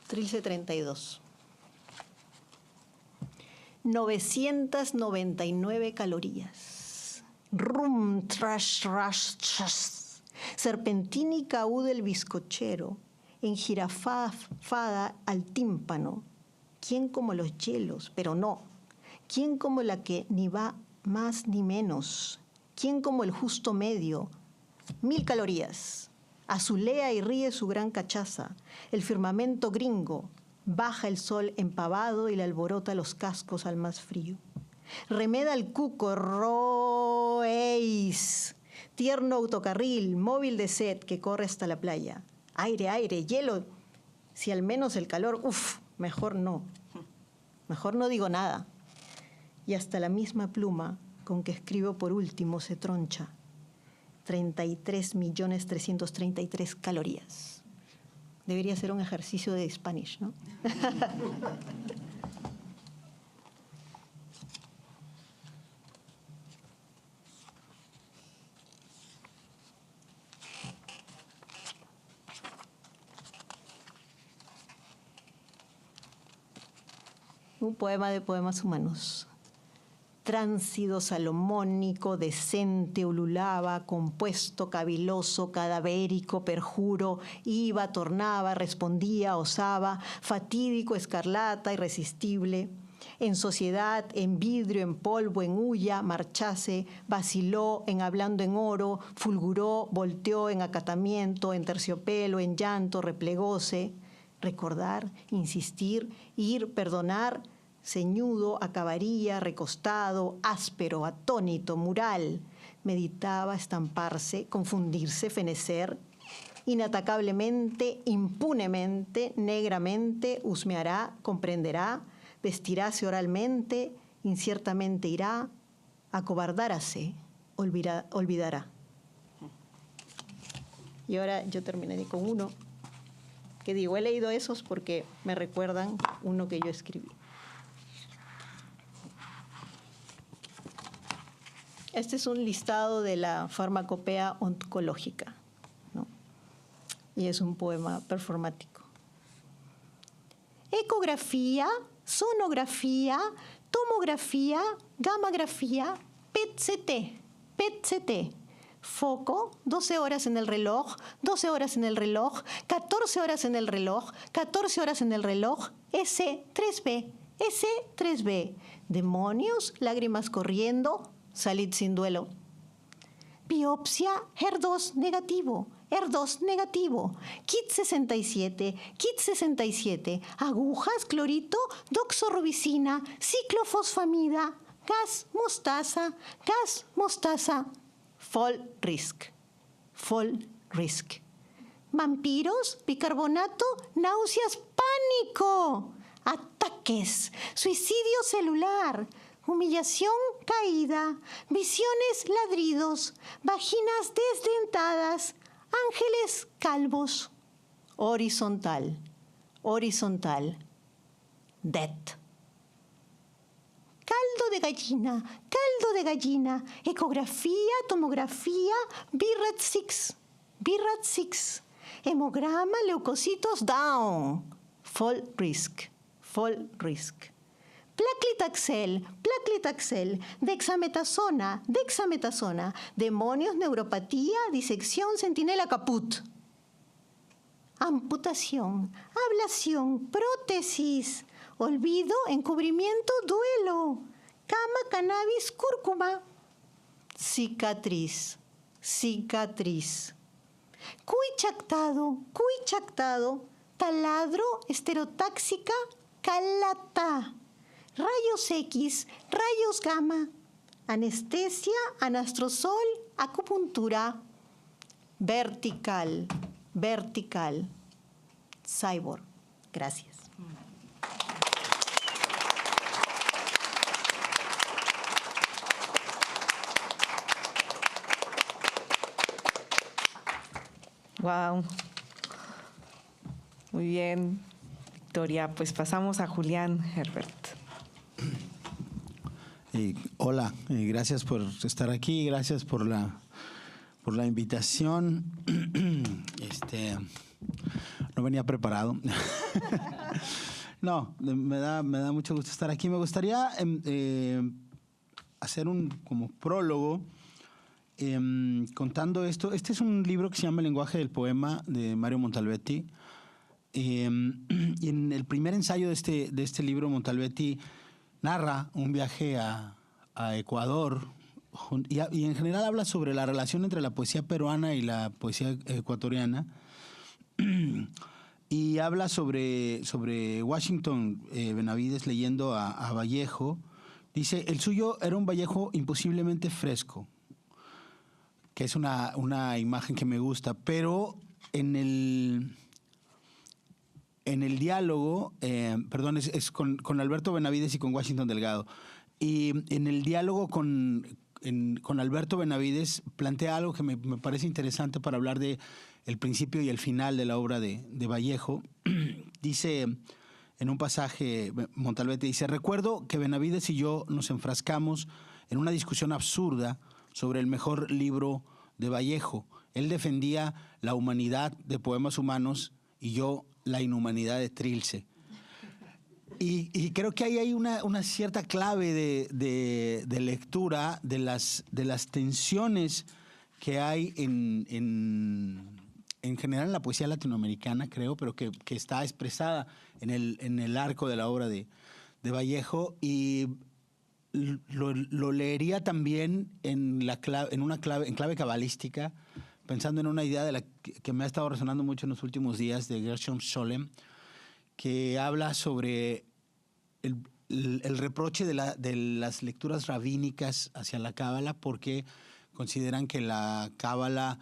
Trilce 32. 999 calorías. Rum, trash, rash, trash. Serpentínica U del bizcochero, enjirafada al tímpano. ¿Quién como los hielos? Pero no. ¿Quién como la que ni va más ni menos? ¿Quién como el justo medio? 1000 calorías. Azulea y ríe su gran cachaza. El firmamento gringo. Baja el sol empavado y le alborota los cascos al más frío. Remeda el cuco, roéis. Tierno autocarril, móvil de set que corre hasta la playa. Aire, aire, hielo. Si al menos el calor, mejor no. Mejor no digo nada. Y hasta la misma pluma con que escribo por último se troncha. 33.333.000 calorías. Debería ser un ejercicio de Spanish, ¿no? Un poema de Poemas Humanos. Tránsido salomónico, decente, ululaba, compuesto, caviloso, cadavérico, perjuro, iba, tornaba, respondía, osaba, fatídico, escarlata, irresistible. En sociedad, en vidrio, en polvo, en huya, marchase, vaciló, en hablando en oro, fulguró, volteó, en acatamiento, en terciopelo, en llanto, replegóse. Recordar, insistir, ir, perdonar, ceñudo, acabaría, recostado, áspero, atónito, mural. Meditaba estamparse, confundirse, fenecer. Inatacablemente, impunemente, negramente, husmeará, comprenderá, vestiráse oralmente, inciertamente irá, acobardáráse, olvidará. Y ahora yo terminaré con uno que digo, he leído esos porque me recuerdan uno que yo escribí. Este es un listado de la farmacopea oncológica, ¿no? Y es un poema performático. Ecografía, sonografía, tomografía, gamografía, PET-CT, PET-CT. Foco, 12 horas en el reloj, 12 horas en el reloj, 14 horas en el reloj, 14 horas en el reloj, S3B, S3B. Demonios, lágrimas corriendo, salid sin duelo. Biopsia HER2 negativo. HER2 negativo. Kit 67. Kit 67. Agujas, clorito, doxorubicina, ciclofosfamida, gas mostaza, gas mostaza. Fall risk. Fall risk. Vampiros, bicarbonato, náuseas, pánico. Ataques, suicidio celular, humillación, caída, visiones, ladridos, vaginas desdentadas, ángeles calvos. Horizontal, horizontal. Death. Caldo de gallina, ecografía, tomografía, BRAT6, BRAT6, hemograma, leucocitos, down, fall risk, fall risk. Placlitaxel, dexametasona, demonios, neuropatía, disección, centinela, caput. Amputación, ablación, prótesis, olvido, encubrimiento, duelo, cama, cannabis, cúrcuma, cicatriz, cicatriz. Cuy chactado, taladro, esterotáxica, calata. Rayos X, rayos gamma, anestesia, anastrozol, acupuntura, vertical, vertical, cyborg. Gracias. Wow. Muy bien, Victoria. Pues pasamos a Julián Herbert. Hola, gracias por estar aquí, gracias por la invitación. No venía preparado. No, me da mucho gusto estar aquí. Me gustaría hacer un como prólogo contando esto. Este es un libro que se llama El lenguaje del poema, de Mario Montalbetti. Y en el primer ensayo de este libro, Montalbetti narra un viaje a Ecuador y en general habla sobre la relación entre la poesía peruana y la poesía ecuatoriana. Y habla sobre Washington Benavides leyendo a Vallejo. Dice, el suyo era un Vallejo imposiblemente fresco, que es una imagen que me gusta, pero en el diálogo, es con Alberto Benavides y con Washington Delgado. Y en el diálogo con Alberto Benavides plantea algo que me parece interesante para hablar de el principio y el final de la obra de Vallejo. Dice en un pasaje, Montalbetti dice, recuerdo que Benavides y yo nos enfrascamos en una discusión absurda sobre el mejor libro de Vallejo. Él defendía la humanidad de Poemas Humanos y yo la inhumanidad de Trilce. Y creo que ahí hay una cierta clave de lectura de las tensiones que hay en general en la poesía latinoamericana, creo, pero que está expresada en el arco de la obra de Vallejo. Y lo leería también en clave cabalística, pensando en una idea de la que me ha estado resonando mucho en los últimos días, de Gershom Scholem, que habla sobre el reproche de las lecturas rabínicas hacia la Cábala, porque consideran que la Cábala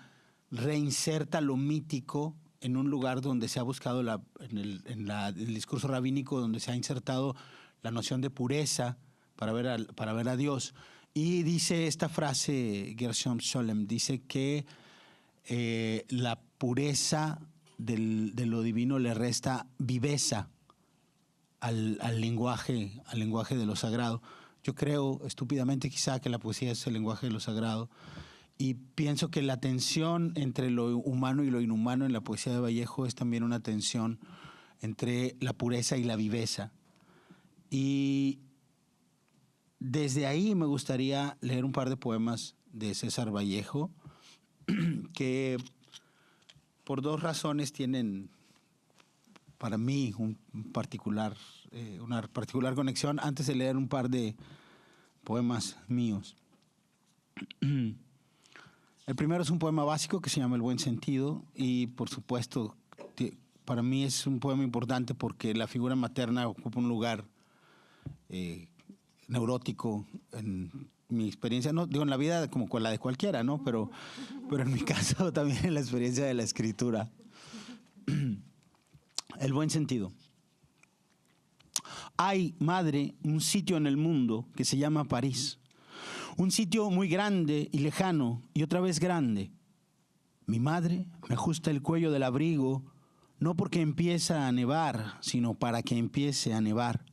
reinserta lo mítico en un lugar donde se ha buscado, en el discurso rabínico, donde se ha insertado la noción de pureza para ver a Dios. Y dice esta frase, Gershom Scholem, dice que la pureza de lo divino le resta viveza al lenguaje de lo sagrado. Yo creo, estúpidamente quizá, que la poesía es el lenguaje de lo sagrado, y pienso que la tensión entre lo humano y lo inhumano en la poesía de Vallejo es también una tensión entre la pureza y la viveza. Y desde ahí me gustaría leer un par de poemas de César Vallejo, que por dos razones tienen para mí una particular conexión, antes de leer un par de poemas míos. El primero es un poema básico que se llama El Buen Sentido y, por supuesto, para mí es un poema importante porque la figura materna ocupa un lugar neurótico en mi experiencia, no digo en la vida como con la de cualquiera, ¿no? Pero en mi caso también en la experiencia de la escritura. El buen sentido. Hay, madre, un sitio en el mundo que se llama París. Un sitio muy grande y lejano y otra vez grande. Mi madre me ajusta el cuello del abrigo no porque empieza a nevar, sino para que empiece a nevar.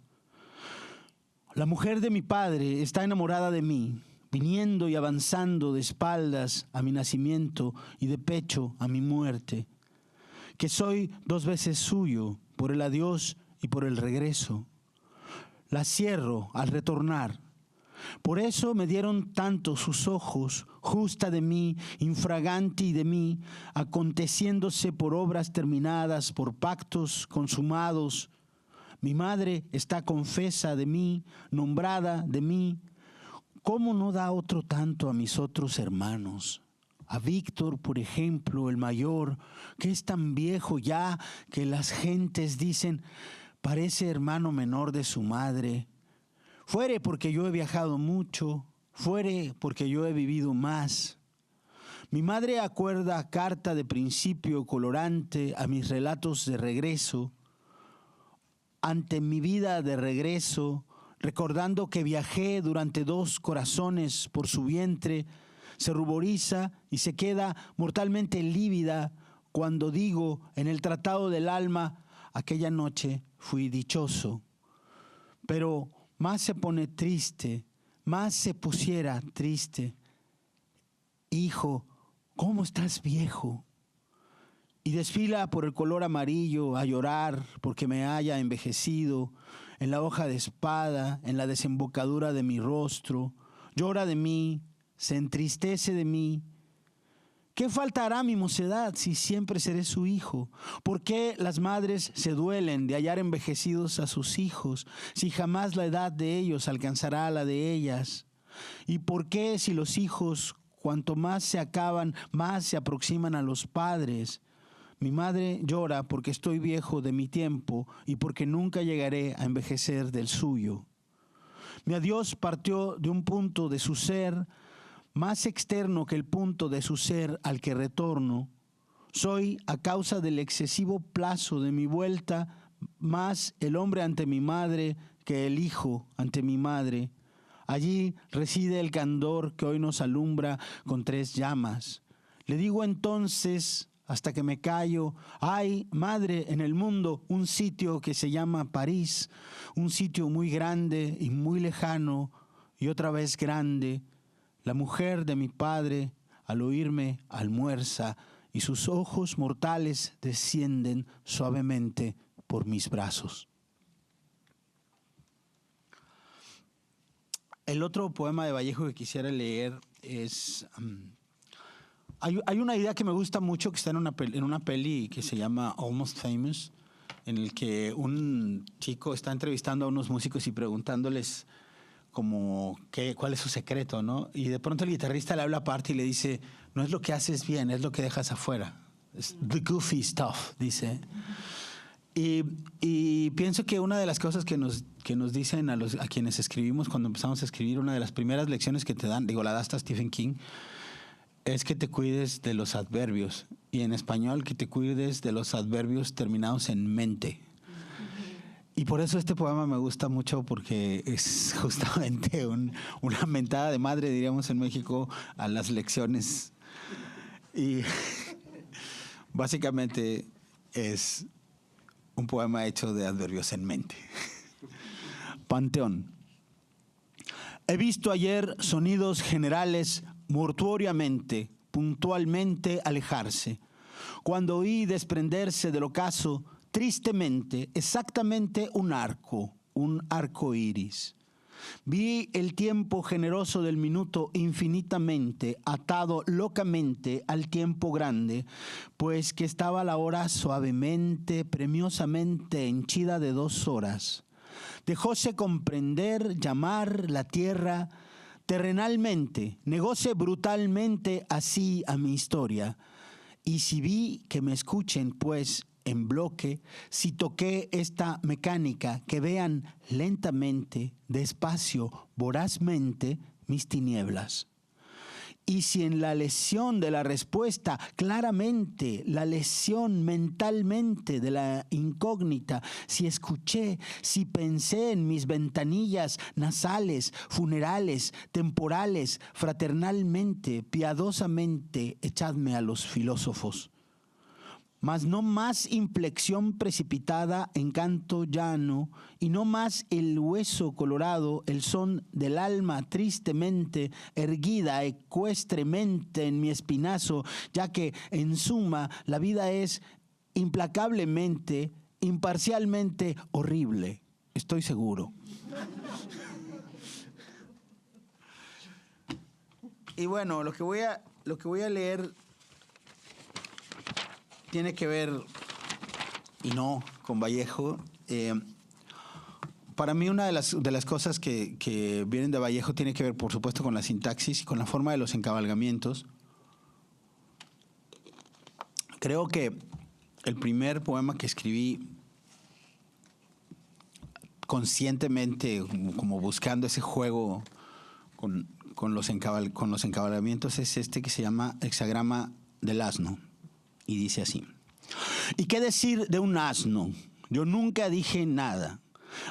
La mujer de mi padre está enamorada de mí, viniendo y avanzando de espaldas a mi nacimiento y de pecho a mi muerte, que soy 2 veces suyo, por el adiós y por el regreso. La cierro al retornar. Por eso me dieron tanto sus ojos, justa de mí, infraganti de mí, aconteciéndose por obras terminadas, por pactos consumados. Mi madre está confesa de mí, nombrada de mí. ¿Cómo no da otro tanto a mis otros hermanos? A Víctor, por ejemplo, el mayor, que es tan viejo ya que las gentes dicen, parece hermano menor de su madre. Fuere porque yo he viajado mucho, fuere porque yo he vivido más. Mi madre acuerda carta de principio colorante a mis relatos de regreso. Ante mi vida de regreso, recordando que viajé durante 2 corazones por su vientre, se ruboriza y se queda mortalmente lívida cuando digo en el tratado del alma, aquella noche fui dichoso. Pero más se pone triste, más se pusiera triste. Hijo, ¿cómo estás viejo? Y desfila por el color amarillo a llorar porque me haya envejecido, en la hoja de espada, en la desembocadura de mi rostro. Llora de mí, se entristece de mí. ¿Qué faltará a mi mocedad si siempre seré su hijo? ¿Por qué las madres se duelen de hallar envejecidos a sus hijos si jamás la edad de ellos alcanzará a la de ellas? ¿Y por qué si los hijos, cuanto más se acaban, más se aproximan a los padres? Mi madre llora porque estoy viejo de mi tiempo y porque nunca llegaré a envejecer del suyo. Mi adiós partió de un punto de su ser más externo que el punto de su ser al que retorno. Soy, a causa del excesivo plazo de mi vuelta, más el hombre ante mi madre que el hijo ante mi madre. Allí reside el candor que hoy nos alumbra con 3 llamas. Le digo entonces, hasta que me callo, hay, madre, en el mundo un sitio que se llama París, un sitio muy grande y muy lejano y otra vez grande. La mujer de mi padre, al oírme, almuerza y sus ojos mortales descienden suavemente por mis brazos. El otro poema de Vallejo que quisiera leer es... Hay una idea que me gusta mucho que está en una peli que se llama Almost Famous, en el que un chico está entrevistando a unos músicos y preguntándoles como cuál es su secreto, ¿no? Y de pronto el guitarrista le habla aparte y le dice, no es lo que haces bien, es lo que dejas afuera. Es the goofy stuff, dice. Y pienso que una de las cosas que nos dicen a quienes escribimos cuando empezamos a escribir, una de las primeras lecciones que te dan, la da hasta Stephen King, es que te cuides de los adverbios. Y en español, que te cuides de los adverbios terminados en mente. Y por eso este poema me gusta mucho, porque es justamente una mentada de madre, diríamos en México, a las lecciones. Y básicamente es un poema hecho de adverbios en mente. Panteón. He visto ayer sonidos generales mortuoriamente, puntualmente alejarse. Cuando oí desprenderse del ocaso, tristemente, exactamente un arco iris. Vi el tiempo generoso del minuto infinitamente atado locamente al tiempo grande, pues que estaba la hora suavemente, premiosamente henchida de 2 horas. Dejóse comprender, llamar la tierra, terrenalmente, negóse brutalmente así a mi historia. Y si vi que me escuchen, pues, en bloque, si toqué esta mecánica, que vean lentamente, despacio, vorazmente, mis tinieblas. Y si en la lesión de la respuesta, claramente, la lesión mentalmente de la incógnita, si escuché, si pensé en mis ventanillas nasales, funerales, temporales, fraternalmente, piadosamente, echadme a los filósofos. Mas no más inflexión precipitada en canto llano, y no más el hueso colorado, el son del alma tristemente erguida ecuestremente en mi espinazo, ya que en suma la vida es implacablemente, imparcialmente horrible. Estoy seguro. Y bueno, lo que voy a leer tiene que ver, y no, con Vallejo. Para mí una de las cosas que vienen de Vallejo tiene que ver, por supuesto, con la sintaxis y con la forma de los encabalgamientos. Creo que el primer poema que escribí conscientemente, como buscando ese juego con los encabalgamientos, es este que se llama Hexagrama del Asno. Y dice así: ¿y qué decir de un asno? Yo nunca dije nada.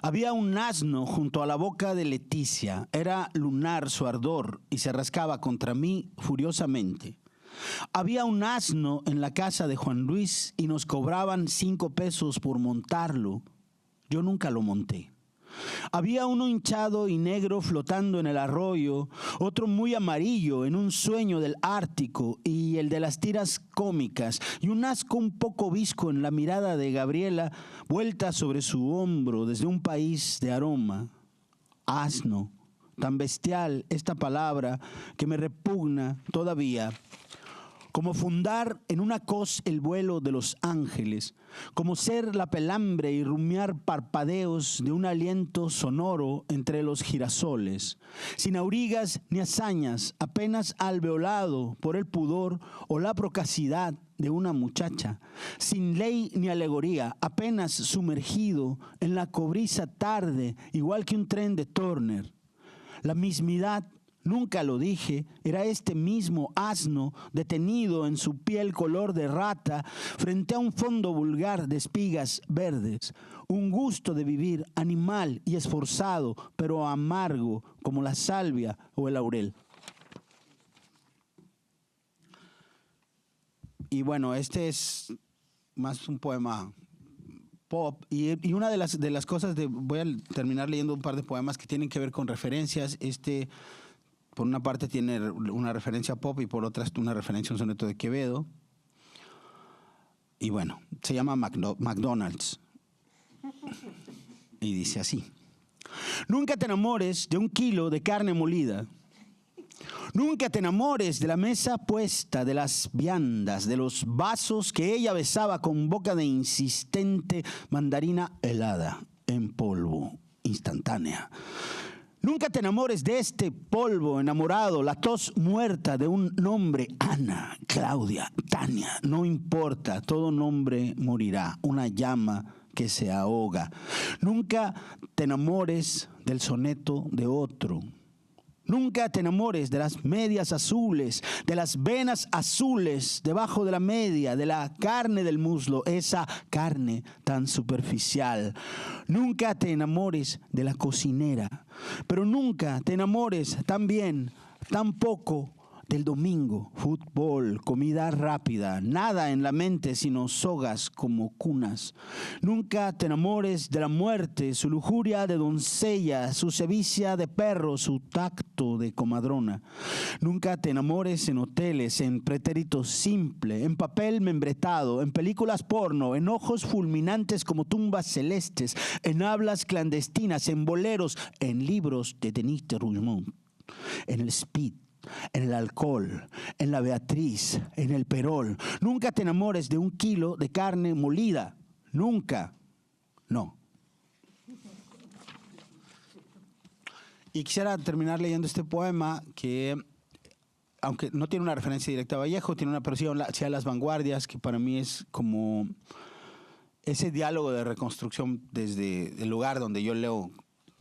Había un asno junto a la boca de Leticia. Era lunar su ardor y se rascaba contra mí furiosamente. Había un asno en la casa de Juan Luis y nos cobraban 5 pesos por montarlo. Yo nunca lo monté. Había uno hinchado y negro flotando en el arroyo, otro muy amarillo en un sueño del Ártico y el de las tiras cómicas, y un asco un poco visco en la mirada de Gabriela, vuelta sobre su hombro desde un país de aroma. Asno, tan bestial esta palabra que me repugna todavía. Como fundar en una cos el vuelo de los ángeles, como ser la pelambre y rumiar parpadeos de un aliento sonoro entre los girasoles, sin aurigas ni hazañas, apenas alveolado por el pudor o la procacidad de una muchacha, sin ley ni alegoría, apenas sumergido en la cobriza tarde, igual que un tren de Turner. La mismidad, nunca lo dije, era este mismo asno detenido en su piel color de rata frente a un fondo vulgar de espigas verdes. Un gusto de vivir animal y esforzado, pero amargo como la salvia o el laurel. Y bueno, este es más un poema pop. Y una de las cosas voy a terminar leyendo un par de poemas que tienen que ver con referencias. Por una parte tiene una referencia pop y por otra una referencia a un soneto de Quevedo. Y bueno, se llama McDonald's. Y dice así: nunca te enamores de un kilo de carne molida. Nunca te enamores de la mesa puesta, de las viandas, de los vasos que ella besaba con boca de insistente mandarina helada, en polvo, instantánea. Nunca te enamores de este polvo enamorado, la tos muerta de un nombre, Ana, Claudia, Tania, no importa, todo nombre morirá, una llama que se ahoga. Nunca te enamores del soneto de otro. Nunca te enamores de las medias azules, de las venas azules debajo de la media, de la carne del muslo, esa carne tan superficial. Nunca te enamores de la cocinera, pero nunca te enamores también, tampoco del domingo, fútbol, comida rápida, nada en la mente sino sogas como cunas. Nunca te enamores de la muerte, su lujuria de doncella, su sevicia de perro, su tacto de comadrona. Nunca te enamores en hoteles, en pretérito simple, en papel membretado, en películas porno, en ojos fulminantes como tumbas celestes, en hablas clandestinas, en boleros, en libros de Denis de Rougemont, en el speed, en el alcohol, en la Beatriz, en el perol. Nunca te enamores de un kilo de carne molida. Nunca. No. Y quisiera terminar leyendo este poema que, aunque no tiene una referencia directa a Vallejo, tiene una alusión hacia las vanguardias, que para mí es como ese diálogo de reconstrucción desde el lugar donde yo leo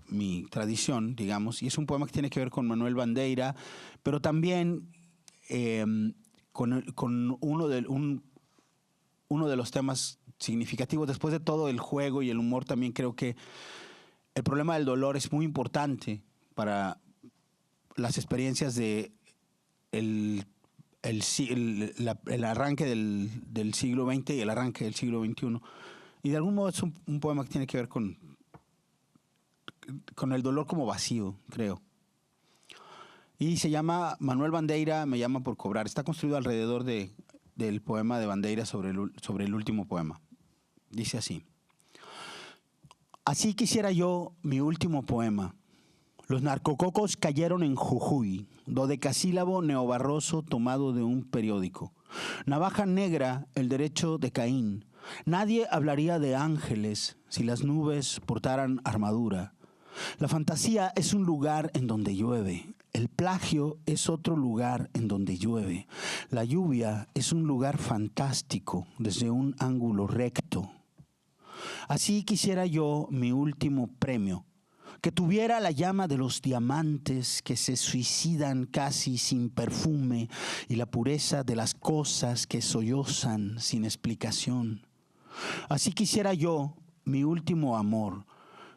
mi tradición, digamos, y es un poema que tiene que ver con Manuel Bandeira, pero también con uno de los temas significativos. Después de todo el juego y el humor, también creo que el problema del dolor es muy importante para las experiencias de el arranque del siglo XX y el arranque del siglo XXI. Y de algún modo es un poema que tiene que ver con el dolor como vacío, creo. Y se llama Manuel Bandeira me llama por cobrar. Está construido alrededor del poema de Bandeira sobre el último poema. Dice así: así quisiera yo mi último poema. Los narcococos cayeron en Jujuy, dodecasílabo neobarroso tomado de un periódico. Navaja negra, el derecho de Caín. Nadie hablaría de ángeles si las nubes portaran armadura. La fantasía es un lugar en donde llueve. El plagio es otro lugar en donde llueve. La lluvia es un lugar fantástico desde un ángulo recto. Así quisiera yo mi último premio, que tuviera la llama de los diamantes que se suicidan casi sin perfume y la pureza de las cosas que sollozan sin explicación. Así quisiera yo mi último amor,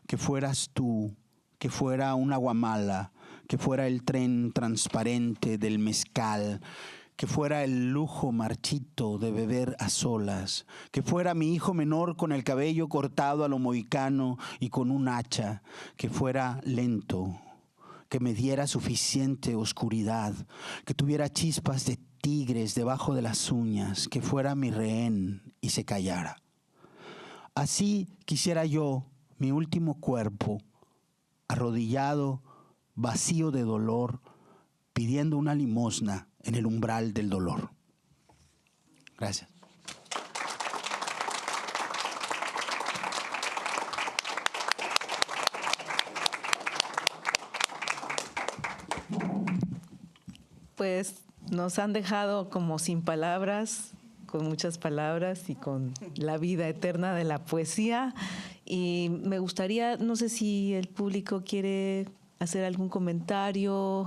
que fueras tú, que fuera una guamala, que fuera el tren transparente del mezcal, que fuera el lujo marchito de beber a solas, que fuera mi hijo menor con el cabello cortado a lo mohicano y con un hacha, que fuera lento, que me diera suficiente oscuridad, que tuviera chispas de tigres debajo de las uñas, que fuera mi rehén y se callara. Así quisiera yo mi último cuerpo, arrodillado, vacío de dolor, pidiendo una limosna en el umbral del dolor. Gracias. Pues nos han dejado como sin palabras, con muchas palabras y con la vida eterna de la poesía. Y me gustaría, no sé si el público quiere hacer algún comentario,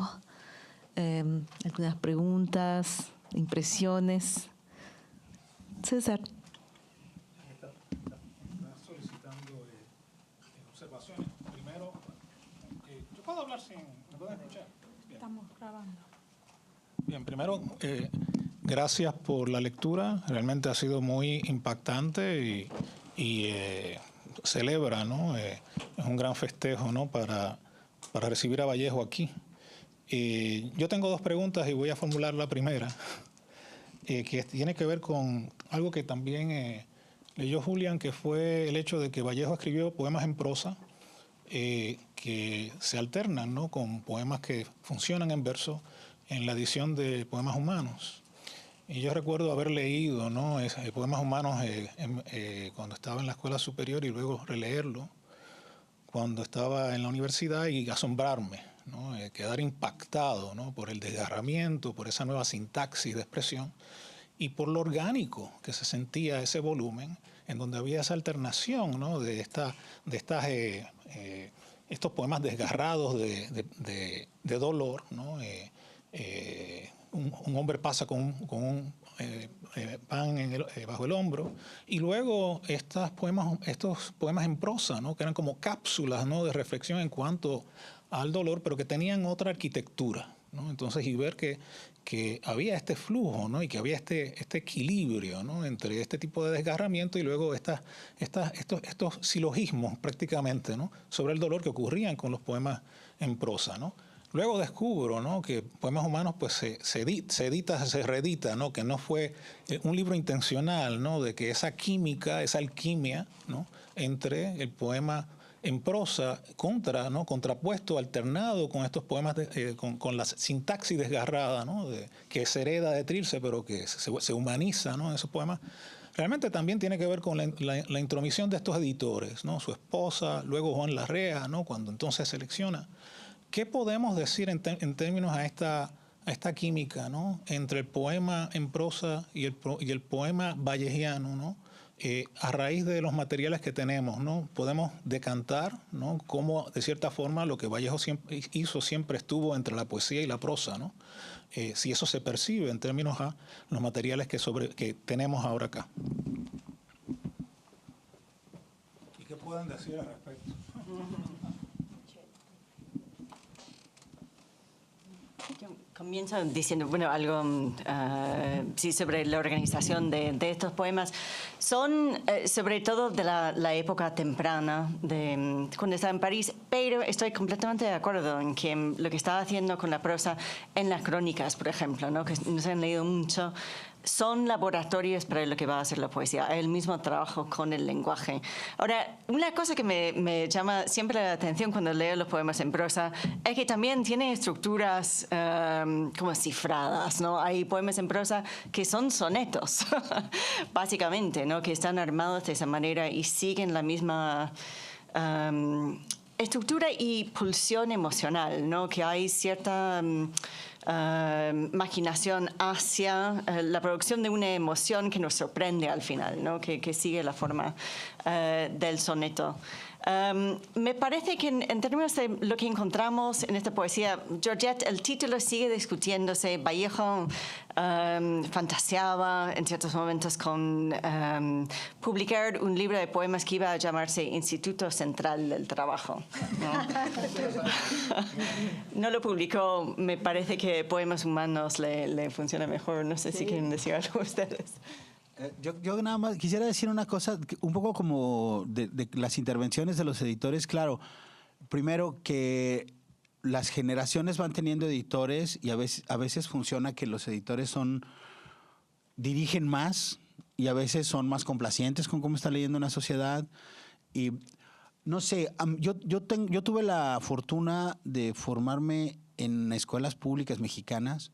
algunas preguntas, impresiones. César. Está solicitando observaciones. Primero, yo puedo hablar sin... ¿Me pueden escuchar? Bien. Estamos grabando. Bien, primero, gracias por la lectura. Realmente ha sido muy impactante y celebra, ¿no? Es un gran festejo, ¿no? para recibir a Vallejo aquí. Yo tengo dos preguntas y voy a formular la primera, que tiene que ver con algo que también leyó Julián, que fue el hecho de que Vallejo escribió poemas en prosa que se alternan, ¿no? Con poemas que funcionan en verso en la edición de Poemas Humanos. Y yo recuerdo haber leído, ¿no? Poemas Humanos cuando estaba en la escuela superior y luego releerlo cuando estaba en la universidad y asombrarme, ¿no? Quedar impactado, ¿no? Por el desgarramiento, por esa nueva sintaxis de expresión y por lo orgánico que se sentía ese volumen, en donde había esa alternación, ¿no? de estos poemas desgarrados de dolor, ¿no? Un hombre pasa con un pan bajo el hombro, y luego estos poemas en prosa, ¿no? Que eran como cápsulas, ¿no? De reflexión en cuanto al dolor, pero que tenían otra arquitectura, ¿no? Entonces, y ver que había este flujo, ¿no? Y que había este equilibrio, ¿no? Entre este tipo de desgarramiento y luego estos silogismos prácticamente, ¿no? Sobre el dolor que ocurrían con los poemas en prosa, ¿no? Luego descubro, ¿no? Que Poemas Humanos pues se reedita, ¿no? Que no fue un libro intencional, ¿no? De que esa química, esa alquimia, ¿no? Entre el poema en prosa contrapuesto, alternado con estos poemas con la sintaxis desgarrada, ¿no? Que se hereda de Trilce, pero que se humaniza, ¿no? En esos poemas. Realmente también tiene que ver con la intromisión de estos editores, ¿no? Su esposa, luego Juan Larrea, ¿no? Cuando entonces selecciona ¿qué podemos decir en términos a esta química, ¿no? Entre el poema en prosa y el poema vallejiano, ¿no? A raíz de los materiales que tenemos, ¿no? Podemos decantar, ¿no? Cómo, de cierta forma, lo que Vallejo siempre estuvo entre la poesía y la prosa, ¿no? Si eso se percibe en términos a los materiales que tenemos ahora acá. ¿Y qué pueden decir al respecto? Comienzo diciendo, bueno, algo sí, sobre la organización de estos poemas. Son sobre todo de la época temprana, de cuando estaba en París, pero estoy completamente de acuerdo en que lo que estaba haciendo con la prosa en las crónicas, por ejemplo, ¿no? Que no se han leído mucho, son laboratorios para lo que va a ser la poesía, el mismo trabajo con el lenguaje. Ahora, una cosa que me llama siempre la atención cuando leo los poemas en prosa es que también tiene estructuras como cifradas, ¿no? Hay poemas en prosa que son sonetos, básicamente, ¿no? Que están armados de esa manera y siguen la misma estructura y pulsión emocional, ¿no? Que hay cierta imaginación hacia la producción de una emoción que nos sorprende al final, ¿no? Que sigue la forma del soneto. Me parece que en términos de lo que encontramos en esta poesía, Georgette, el título sigue discutiéndose. Vallejo fantaseaba en ciertos momentos con publicar un libro de poemas que iba a llamarse Instituto Central del Trabajo, ¿no? No lo publicó. Me parece que Poemas Humanos le funciona mejor. No sé si quieren decir algo ustedes. Yo nada más quisiera decir una cosa, un poco como de las intervenciones de los editores. Claro, primero que las generaciones van teniendo editores y a veces funciona que los editores dirigen más y a veces son más complacientes con cómo está leyendo una sociedad. Y no sé, yo tuve la fortuna de formarme en escuelas públicas mexicanas,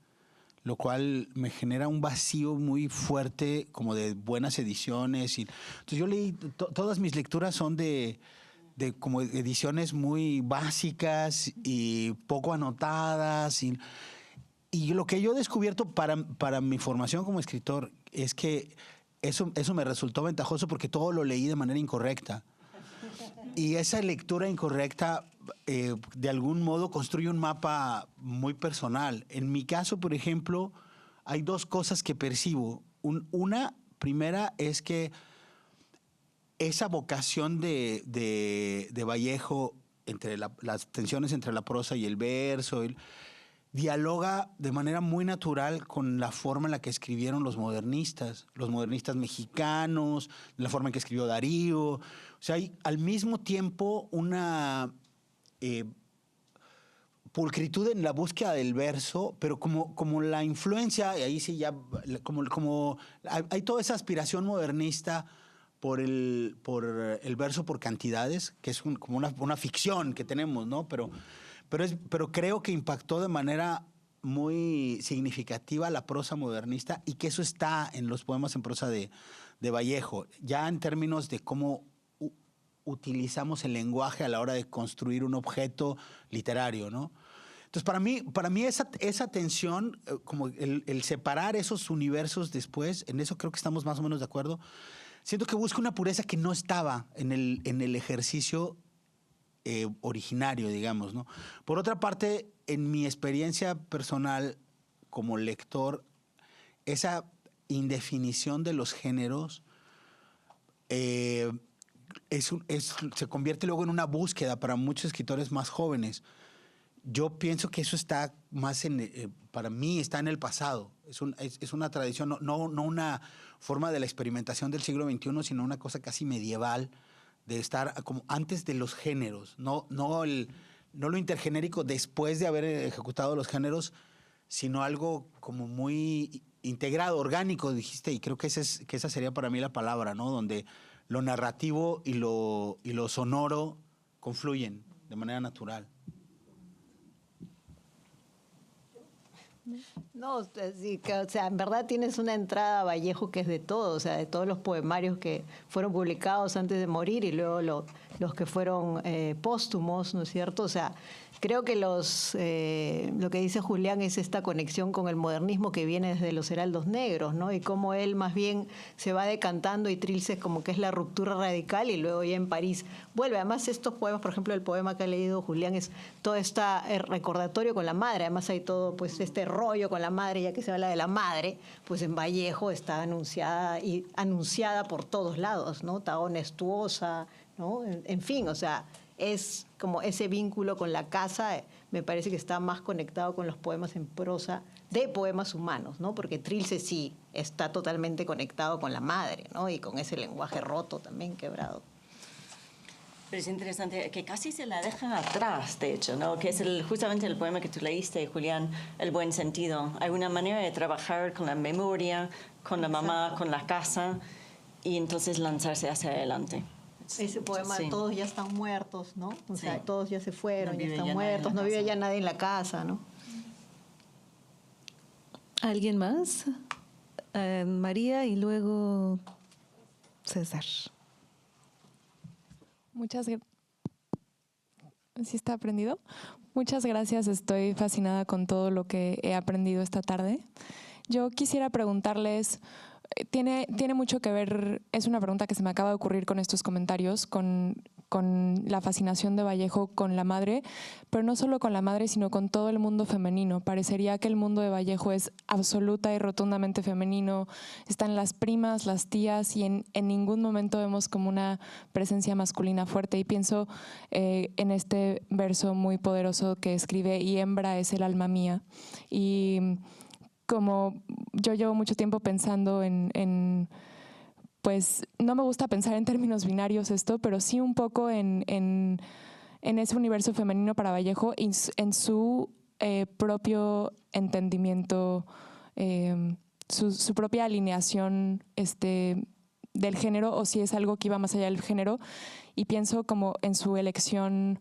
lo cual me genera un vacío muy fuerte como de buenas ediciones. Entonces yo leí, todas mis lecturas son de como ediciones muy básicas y poco anotadas. Y lo que yo he descubierto para mi formación como escritor es que eso me resultó ventajoso porque todo lo leí de manera incorrecta. Y esa lectura incorrecta de algún modo construye un mapa muy personal. En mi caso, por ejemplo, hay dos cosas que percibo. Una primera es que esa vocación de Vallejo entre las tensiones entre la prosa y el verso, dialoga de manera muy natural con la forma en la que escribieron los modernistas mexicanos, la forma en que escribió Darío. O sea, hay al mismo tiempo una pulcritud en la búsqueda del verso, pero como la influencia, y ahí sí ya, como hay toda esa aspiración modernista por el verso por cantidades, que es como una ficción que tenemos, ¿no? Pero creo que impactó de manera muy significativa la prosa modernista y que eso está en los poemas en prosa de Vallejo, ya en términos de cómo utilizamos el lenguaje a la hora de construir un objeto literario, ¿no? Entonces, para mí esa tensión, como el separar esos universos después, en eso creo que estamos más o menos de acuerdo. Siento que busca una pureza que no estaba en el ejercicio originario, digamos, ¿no? Por otra parte, en mi experiencia personal como lector, esa indefinición de los géneros se convierte luego en una búsqueda para muchos escritores más jóvenes. Yo pienso que eso está más para mí está en el pasado. Es una tradición, no una forma de la experimentación del siglo XXI, sino una cosa casi medieval, de estar como antes de los géneros, no lo intergenérico después de haber ejecutado los géneros, sino algo como muy integrado, orgánico, dijiste, y creo que esa sería para mí la palabra, ¿no? Donde lo narrativo y lo sonoro confluyen de manera natural. No, sí, o sea, en verdad tienes una entrada a Vallejo que es de todo, o sea, de todos los poemarios que fueron publicados antes de morir y luego los que fueron póstumos, ¿no es cierto? O sea, creo que lo que dice Julián es esta conexión con el modernismo que viene desde los heraldos negros, ¿no? Y cómo él más bien se va decantando y Trilce como que es la ruptura radical y luego ya en París vuelve. Además, estos poemas, por ejemplo, el poema que ha leído Julián es todo este recordatorio con la madre. Además hay todo pues este rollo con la madre, ya que se habla de la madre, pues en Vallejo está anunciada por todos lados, ¿no? Taonestuosa, ¿no? En fin, o sea, es como ese vínculo con la casa, me parece que está más conectado con los poemas en prosa de poemas humanos, ¿no? Porque Trilce sí está totalmente conectado con la madre, ¿no? Y con ese lenguaje roto también, quebrado. Pero es interesante que casi se la dejan atrás, de hecho, ¿no? Que es justamente el poema que tú leíste, Julián, El buen sentido. Hay una manera de trabajar con la memoria, con la mamá, con la casa, y entonces lanzarse hacia adelante. Ese poema, sí. Todos ya están muertos, ¿no? O sea, Sí. todos ya se fueron, No ya vive están ya muertos, no nadie en la vive casa. ya nadie en la casa, ¿no? ¿Alguien más? María y luego César. ¿Sí está aprendido? Muchas gracias, estoy fascinada con todo lo que he aprendido esta tarde. Yo quisiera preguntarles, tiene mucho que ver, es una pregunta que se me acaba de ocurrir con estos comentarios, con la fascinación de Vallejo con la madre, pero no solo con la madre, sino con todo el mundo femenino. Parecería que el mundo de Vallejo es absoluta y rotundamente femenino. Están las primas, las tías, y en ningún momento vemos como una presencia masculina fuerte. Y pienso en este verso muy poderoso que escribe, y hembra es el alma mía. Y como yo llevo mucho tiempo pensando pues no me gusta pensar en términos binarios esto, pero sí un poco en ese universo femenino para Vallejo, en su propio entendimiento, su propia alineación del género, o si es algo que iba más allá del género, y pienso como en su elección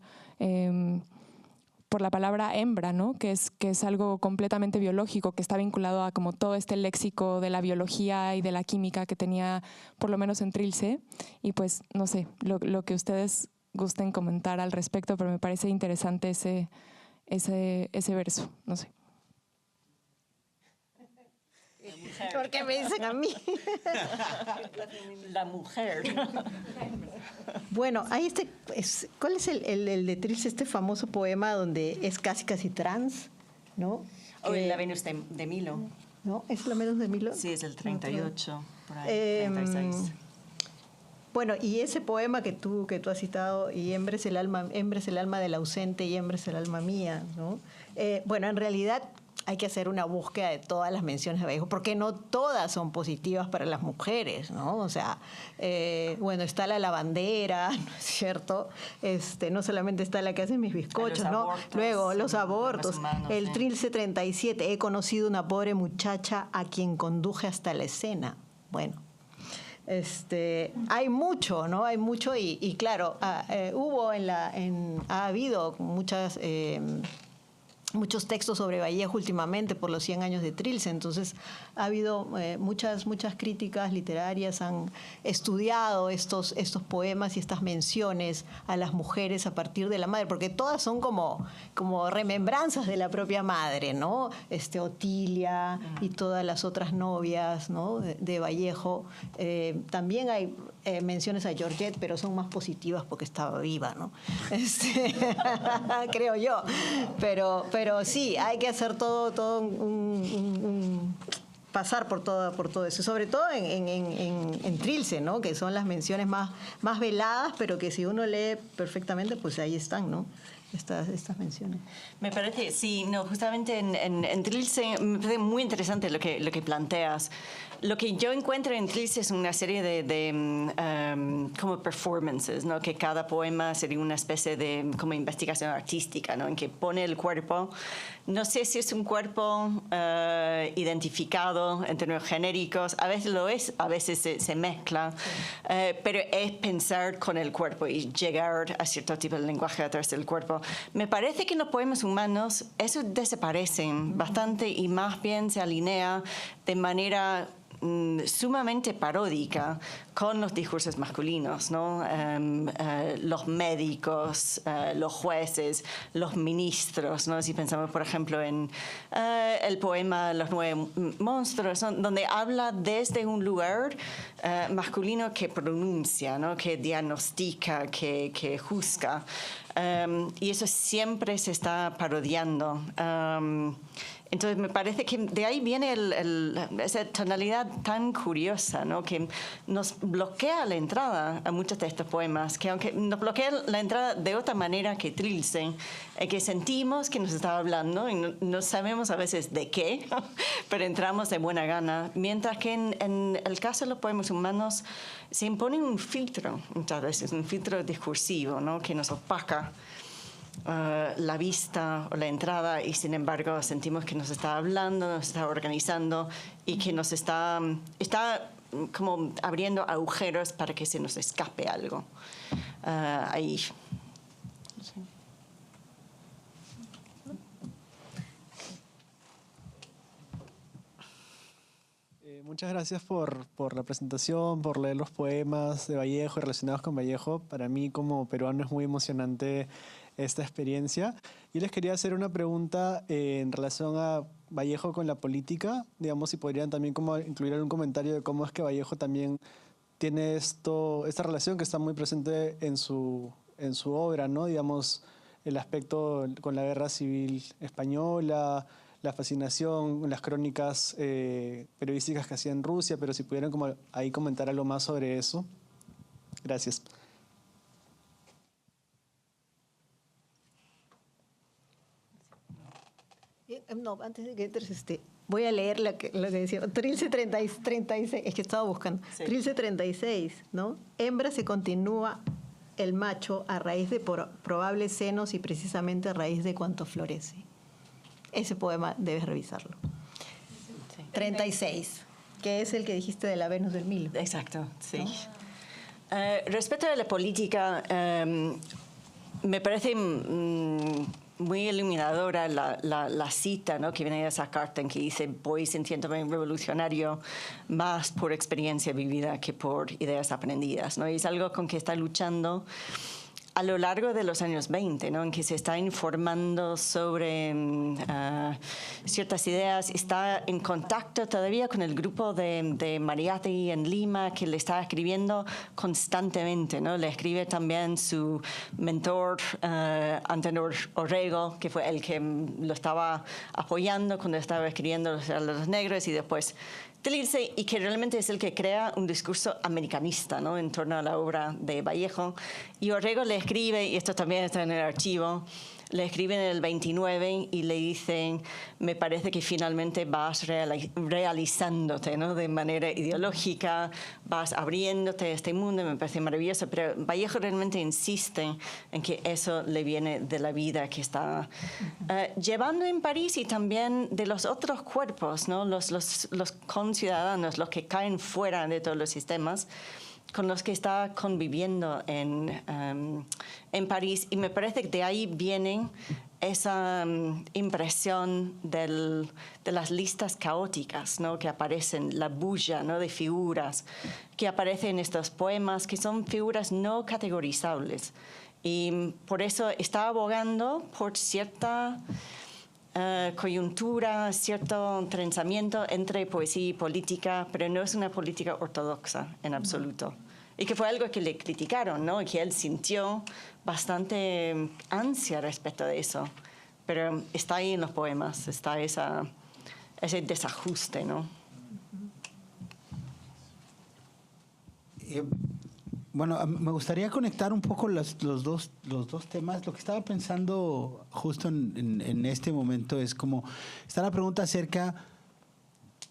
por la palabra hembra, ¿no? Que es algo completamente biológico, que está vinculado a como todo este léxico de la biología y de la química que tenía, por lo menos en Trilce. Y pues, no sé, lo que ustedes gusten comentar al respecto, pero me parece interesante ese verso, no sé. ¿Por qué me dicen a mí? La mujer. Bueno, hay ¿cuál es el de Trilce, este famoso poema donde es casi trans, ¿no? O La Venus de Milo. ¿No? ¿Es la Venus de Milo? Sí, es el 38, por ahí, 36. Bueno, y ese poema que tú has citado, y hembra es el alma del ausente y hembra es el alma mía, ¿no? Bueno, en realidad hay que hacer una búsqueda de todas las menciones de Vallejo, porque no todas son positivas para las mujeres, ¿no? O sea, bueno, está la lavandera, ¿no es cierto? No solamente está la que hace mis bizcochos, Los ¿no? abortos, Luego, los abortos, humanos, el sí. Trilce 37, he conocido una pobre muchacha a quien conduje hasta la escena. Bueno, hay mucho, ¿no? Hay mucho y claro, ha habido muchos textos sobre Vallejo últimamente por los 100 años de Trilce, entonces ha habido muchas críticas literarias, han estudiado estos poemas y estas menciones a las mujeres a partir de la madre, porque todas son como remembranzas de la propia madre, ¿no? Otilia y todas las otras novias, ¿no? de Vallejo. También hay menciones a Georgette, pero son más positivas porque estaba viva, ¿no? Creo yo. Pero sí, hay que hacer todo pasar por todo eso, sobre todo en Trilce, ¿no? Que son las menciones más veladas, pero que si uno lee perfectamente, pues ahí están, ¿no? Estas menciones. Me parece, sí, no, justamente en Trilce me parece muy interesante lo que planteas. Lo que yo encuentro en Trilce es una serie de como performances, ¿no? Que cada poema sería una especie de como investigación artística, ¿no? En que pone el cuerpo. No sé si es un cuerpo identificado en términos genéricos, a veces lo es, a veces se mezcla, pero es pensar con el cuerpo y llegar a cierto tipo de lenguaje a través del cuerpo. Me parece que en los poemas humanos eso desaparecen bastante y más bien se alinea de manera sumamente paródica con los discursos masculinos, ¿no? Los médicos, los jueces, los ministros, ¿no? Si pensamos, por ejemplo, en el poema Los 9 monstruos, ¿no? Donde habla desde un lugar masculino que pronuncia, ¿no? Que diagnostica, que juzga. Y eso siempre se está parodiando. Entonces me parece que de ahí viene esa tonalidad tan curiosa, ¿no? Que nos bloquea la entrada a muchos de estos poemas, que aunque nos bloquea la entrada de otra manera que Trilce, que sentimos que nos está hablando y no sabemos a veces de qué, pero entramos de buena gana, mientras que en el caso de los poemas humanos se impone un filtro, muchas veces, un filtro discursivo, ¿no? Que nos opaca la vista o la entrada, y sin embargo sentimos que nos está hablando, nos está organizando y que nos está como abriendo agujeros para que se nos escape algo. Ahí. Sí. Muchas gracias por la presentación, por leer los poemas de Vallejo relacionados con Vallejo. Para mí como peruano es muy emocionante esta experiencia. Y les quería hacer una pregunta en relación a Vallejo con la política. Digamos, si podrían también como incluir algún comentario de cómo es que Vallejo también tiene esta relación que está muy presente en su obra, ¿no? Digamos, el aspecto con la guerra civil española, la fascinación, las crónicas periodísticas que hacía en Rusia, pero si pudieran como ahí comentar algo más sobre eso. Gracias. No, antes de que entres, voy a leer lo que decía. Trilce 36, es que estaba buscando. Sí. Trilce 36, ¿no? Hembra se continúa el macho a raíz de probables senos y precisamente a raíz de cuanto florece. Ese poema debes revisarlo. Sí. 36, que es el que dijiste de la Venus del Milo. Exacto, sí. ¿No? Respecto a la política, me parece muy iluminadora la cita, ¿no? Que viene de esa carta en que dice: voy sintiéndome revolucionario más por experiencia vivida que por ideas aprendidas, ¿no? Y es algo con que está luchando a lo largo de los años 20, ¿no? En que se está informando sobre ciertas ideas, está en contacto todavía con el grupo de Mariátegui en Lima, que le está escribiendo constantemente, ¿no? Le escribe también su mentor, Antonio Orrego, que fue el que lo estaba apoyando cuando estaba escribiendo Los Negros, y después Trilce, y que realmente es el que crea un discurso americanista, ¿no? En torno a la obra de Vallejo. Y Orrego le escribe, y esto también está en el archivo, le escribe en el 29 y le dicen: me parece que finalmente vas realizándote, ¿no? De manera ideológica, vas abriéndote a este mundo, me parece maravilloso. Pero Vallejo realmente insiste en que eso le viene de la vida que está llevando en París, y también de los otros cuerpos, ¿no? Los conciudadanos, los que caen fuera de todos los sistemas, con los que está conviviendo en París. Y me parece que de ahí viene esa impresión de las listas caóticas, ¿no? Que aparecen, la bulla, ¿no? De figuras que aparecen en estos poemas, que son figuras no categorizables. Y por eso está abogando por cierta coyuntura, cierto trenzamiento entre poesía y política, pero no es una política ortodoxa en absoluto. Y que fue algo que le criticaron, ¿no? Que él sintió bastante ansia respecto de eso. Pero está ahí en los poemas, está ese desajuste, ¿no? Bueno, me gustaría conectar un poco los dos temas. Lo que estaba pensando justo en este momento es como está la pregunta acerca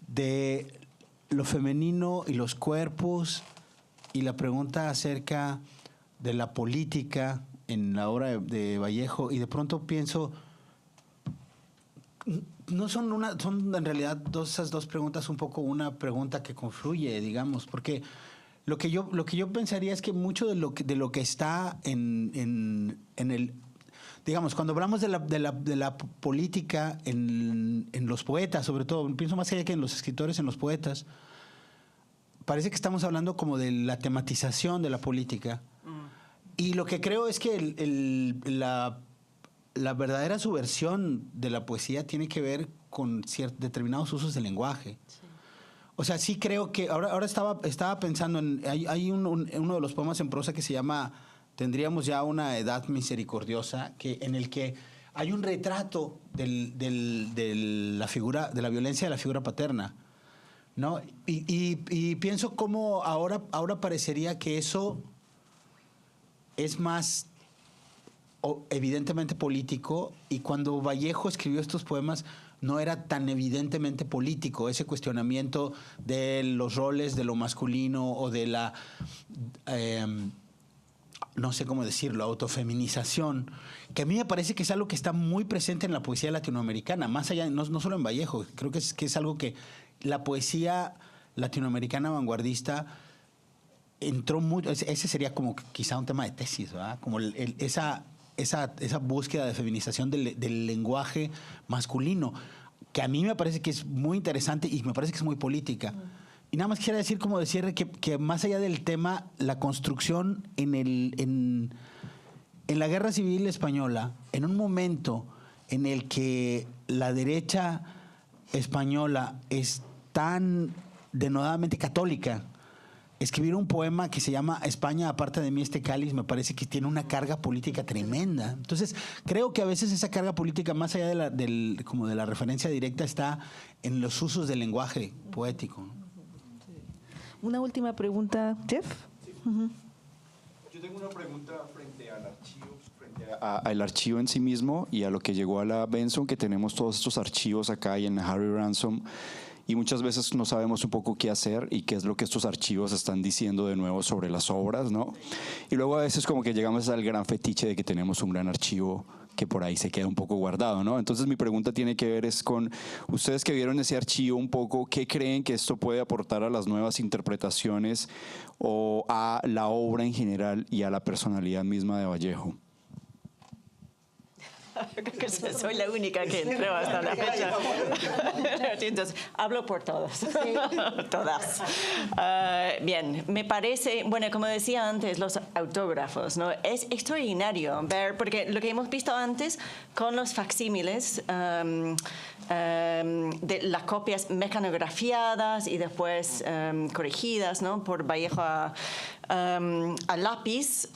de lo femenino y los cuerpos, y la pregunta acerca de la política en la obra de Vallejo. Y de pronto pienso, no son son en realidad esas dos preguntas un poco una pregunta que confluye, digamos, porque lo que yo pensaría es que mucho de lo que está en el, digamos, cuando hablamos de la política en los poetas, sobre todo, pienso más allá que en los escritores, en los poetas, parece que estamos hablando como de la tematización de la política. Y lo que creo es que la verdadera subversión de la poesía tiene que ver con determinados usos del lenguaje. Sí. O sea, sí creo que... Ahora estaba pensando en... Hay uno de los poemas en prosa que se llama Tendríamos ya una edad misericordiosa, en el que hay un retrato de la violencia de la figura paterna, ¿no? Y pienso cómo ahora parecería que eso es más evidentemente político, y cuando Vallejo escribió estos poemas no era tan evidentemente político, ese cuestionamiento de los roles de lo masculino o de la, no sé cómo decirlo, autofeminización, que a mí me parece que es algo que está muy presente en la poesía latinoamericana, más allá, no solo en Vallejo, creo que es algo que la poesía latinoamericana vanguardista entró mucho, ese sería como quizá un tema de tesis, ¿verdad? Como esa búsqueda de feminización del lenguaje masculino, que a mí me parece que es muy interesante y me parece que es muy política. Y nada más quisiera decir como de cierre que más allá del tema, la construcción en la Guerra Civil Española, en un momento en el que la derecha española es tan denodadamente católica, escribir un poema que se llama España, aparte de mí este cáliz, me parece que tiene una carga política tremenda. Entonces, creo que a veces esa carga política, más allá como de la referencia directa, está en los usos del lenguaje poético. Una última pregunta, Jeff. Sí. Yo tengo una pregunta frente al archivo, al archivo en sí mismo y a lo que llegó a la Benson, que tenemos todos estos archivos acá y en Harry Ransom. Y muchas veces no sabemos un poco qué hacer y qué es lo que estos archivos están diciendo de nuevo sobre las obras, ¿no? Y luego a veces como que llegamos al gran fetiche de que tenemos un gran archivo que por ahí se queda un poco guardado, ¿no? Entonces mi pregunta tiene que ver es con ustedes que vieron ese archivo un poco, ¿qué creen que esto puede aportar a las nuevas interpretaciones o a la obra en general y a la personalidad misma de Vallejo? Creo que soy la única que entró hasta la fecha. Entonces, hablo por todos. Sí. Todas. Bien, me parece, bueno, como decía antes, los autógrafos, ¿no? Es extraordinario ver, porque lo que hemos visto antes con los facsímiles, de las copias mecanografiadas y después corregidas, ¿no? Por Vallejo a lápiz.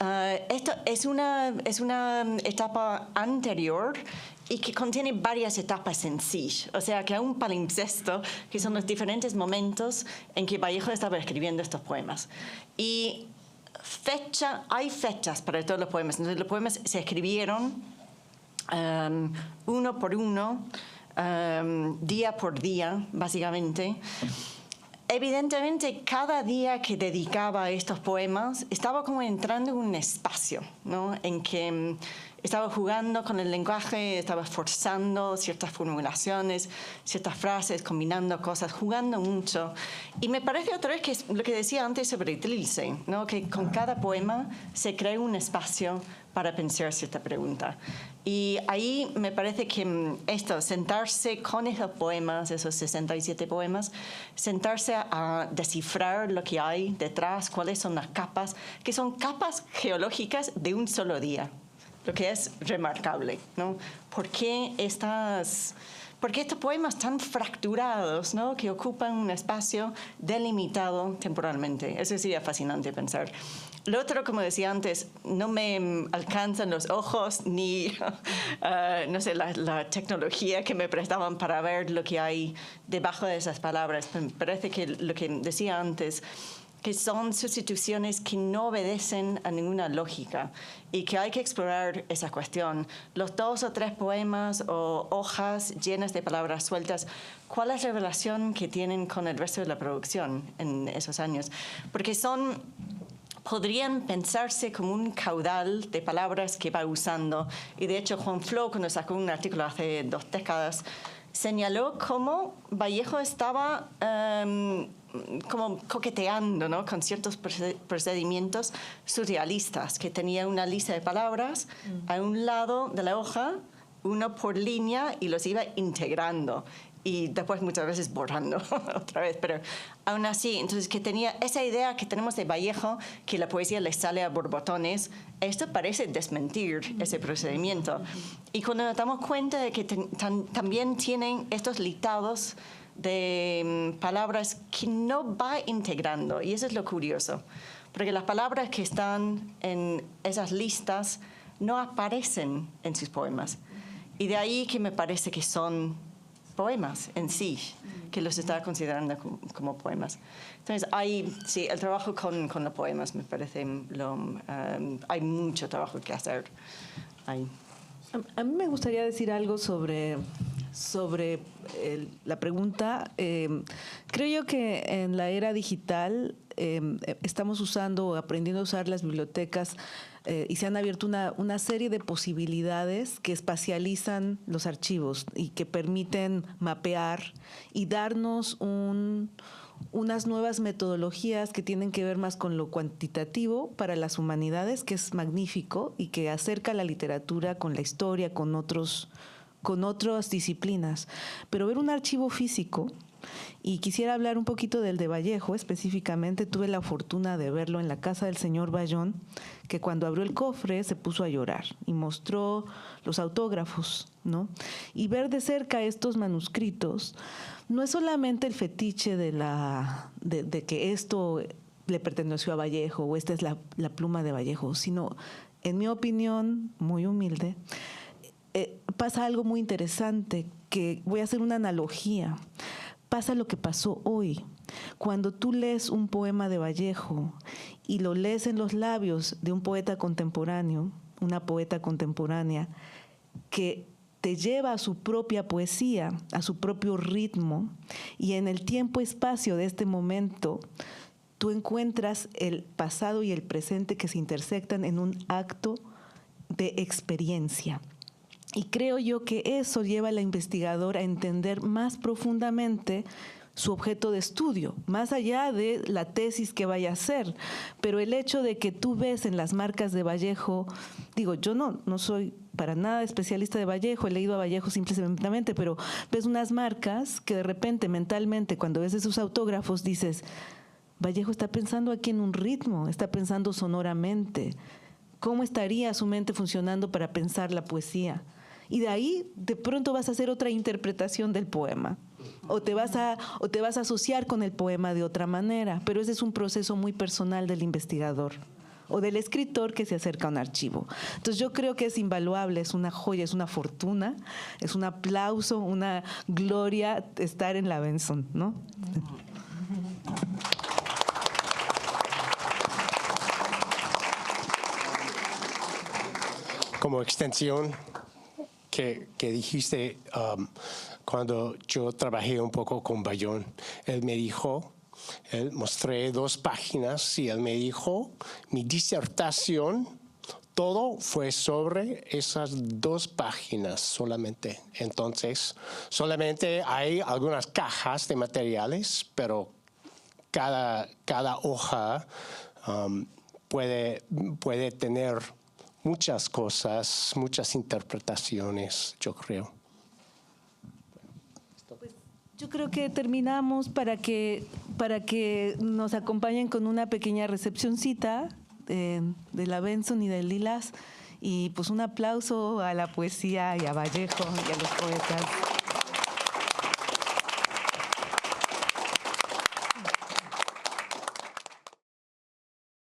Esto es una etapa anterior y que contiene varias etapas en sí. O sea, que hay un palimpsesto, que son los diferentes momentos en que Vallejo estaba escribiendo estos poemas. Y hay fechas para todos los poemas. Entonces, los poemas se escribieron uno por uno, día por día, básicamente. Evidentemente, cada día que dedicaba a estos poemas, estaba como entrando en un espacio, ¿no? En que estaba jugando con el lenguaje, estaba forzando ciertas formulaciones, ciertas frases, combinando cosas, jugando mucho. Y me parece otra vez que es lo que decía antes sobre Trilce, ¿no? Que con cada poema se crea un espacio para pensar cierta pregunta. Y ahí me parece que sentarse con esos poemas, esos 67 poemas, sentarse a descifrar lo que hay detrás, cuáles son las capas, que son capas geológicas de un solo día, lo que es remarcable, ¿no? ¿Por qué estos poemas tan fracturados, ¿no? Que ocupan un espacio delimitado temporalmente? Eso sería fascinante pensar. Lo otro, como decía antes, no me alcanzan los ojos ni no sé, la tecnología que me prestaban para ver lo que hay debajo de esas palabras. Me parece que lo que decía antes, que son sustituciones que no obedecen a ninguna lógica y que hay que explorar esa cuestión. Los 2 o 3 poemas o hojas llenas de palabras sueltas, ¿cuál es la relación que tienen con el resto de la producción en esos años? Porque podrían pensarse como un caudal de palabras que va usando. Y de hecho, Juan Flo, cuando sacó un artículo hace 2 décadas, señaló cómo Vallejo estaba como coqueteando, ¿no? Con ciertos procedimientos surrealistas, que tenía una lista de palabras a un lado de la hoja, uno por línea, y los iba integrando. y después muchas veces borrando otra vez, pero aún así, entonces que tenía esa idea que tenemos de Vallejo, que la poesía le sale a borbotones, esto parece desmentir ese procedimiento. Y cuando nos damos cuenta de que también tienen estos listados de palabras que no va integrando, y eso es lo curioso, porque las palabras que están en esas listas no aparecen en sus poemas. Y de ahí que me parece que son poemas en sí, que los está considerando como poemas. Entonces, sí, el trabajo con los poemas me parece, hay mucho trabajo que hacer ahí. A mí me gustaría decir algo sobre la pregunta. Creo yo que en la era digital estamos aprendiendo a usar las bibliotecas y se han abierto una serie de posibilidades que espacializan los archivos y que permiten mapear y darnos unas nuevas metodologías que tienen que ver más con lo cuantitativo para las humanidades, que es magnífico y que acerca la literatura con la historia, con otras disciplinas. Pero ver un archivo físico, y quisiera hablar un poquito del de Vallejo específicamente. Tuve la fortuna de verlo en la casa del señor Bayón, que cuando abrió el cofre se puso a llorar y mostró los autógrafos, ¿no? Y ver de cerca estos manuscritos no es solamente el fetiche de que esto le perteneció a Vallejo o esta es la pluma de Vallejo, sino, en mi opinión, muy humilde, pasa algo muy interesante, que voy a hacer una analogía. Pasa lo que pasó hoy. Cuando tú lees un poema de Vallejo y lo lees en los labios de un poeta contemporáneo, una poeta contemporánea, que te lleva a su propia poesía, a su propio ritmo, y en el tiempo-espacio de este momento, tú encuentras el pasado y el presente que se intersectan en un acto de experiencia. Y creo yo que eso lleva al investigador a entender más profundamente su objeto de estudio, más allá de la tesis que vaya a hacer. Pero el hecho de que tú ves en las marcas de Vallejo, digo, yo no soy para nada especialista de Vallejo, he leído a Vallejo simplemente, pero ves unas marcas que de repente mentalmente, cuando ves esos autógrafos, dices, Vallejo está pensando aquí en un ritmo, está pensando sonoramente. ¿Cómo estaría su mente funcionando para pensar la poesía? Y de ahí, de pronto vas a hacer otra interpretación del poema. O te vas a asociar con el poema de otra manera. Pero ese es un proceso muy personal del investigador o del escritor que se acerca a un archivo. Entonces yo creo que es invaluable, es una joya, es una fortuna, es un aplauso, una gloria estar en la Benson, ¿no? Como extensión que dijiste, cuando yo trabajé un poco con Bayón, él mostré 2 páginas y él me dijo, mi disertación, todo fue sobre esas 2 páginas solamente. Entonces, solamente hay algunas cajas de materiales, pero cada hoja puede tener muchas cosas, muchas interpretaciones, yo creo. Pues yo creo que terminamos para que nos acompañen con una pequeña recepcioncita de la Benson y de Lilas, y pues un aplauso a la poesía y a Vallejo y a los poetas.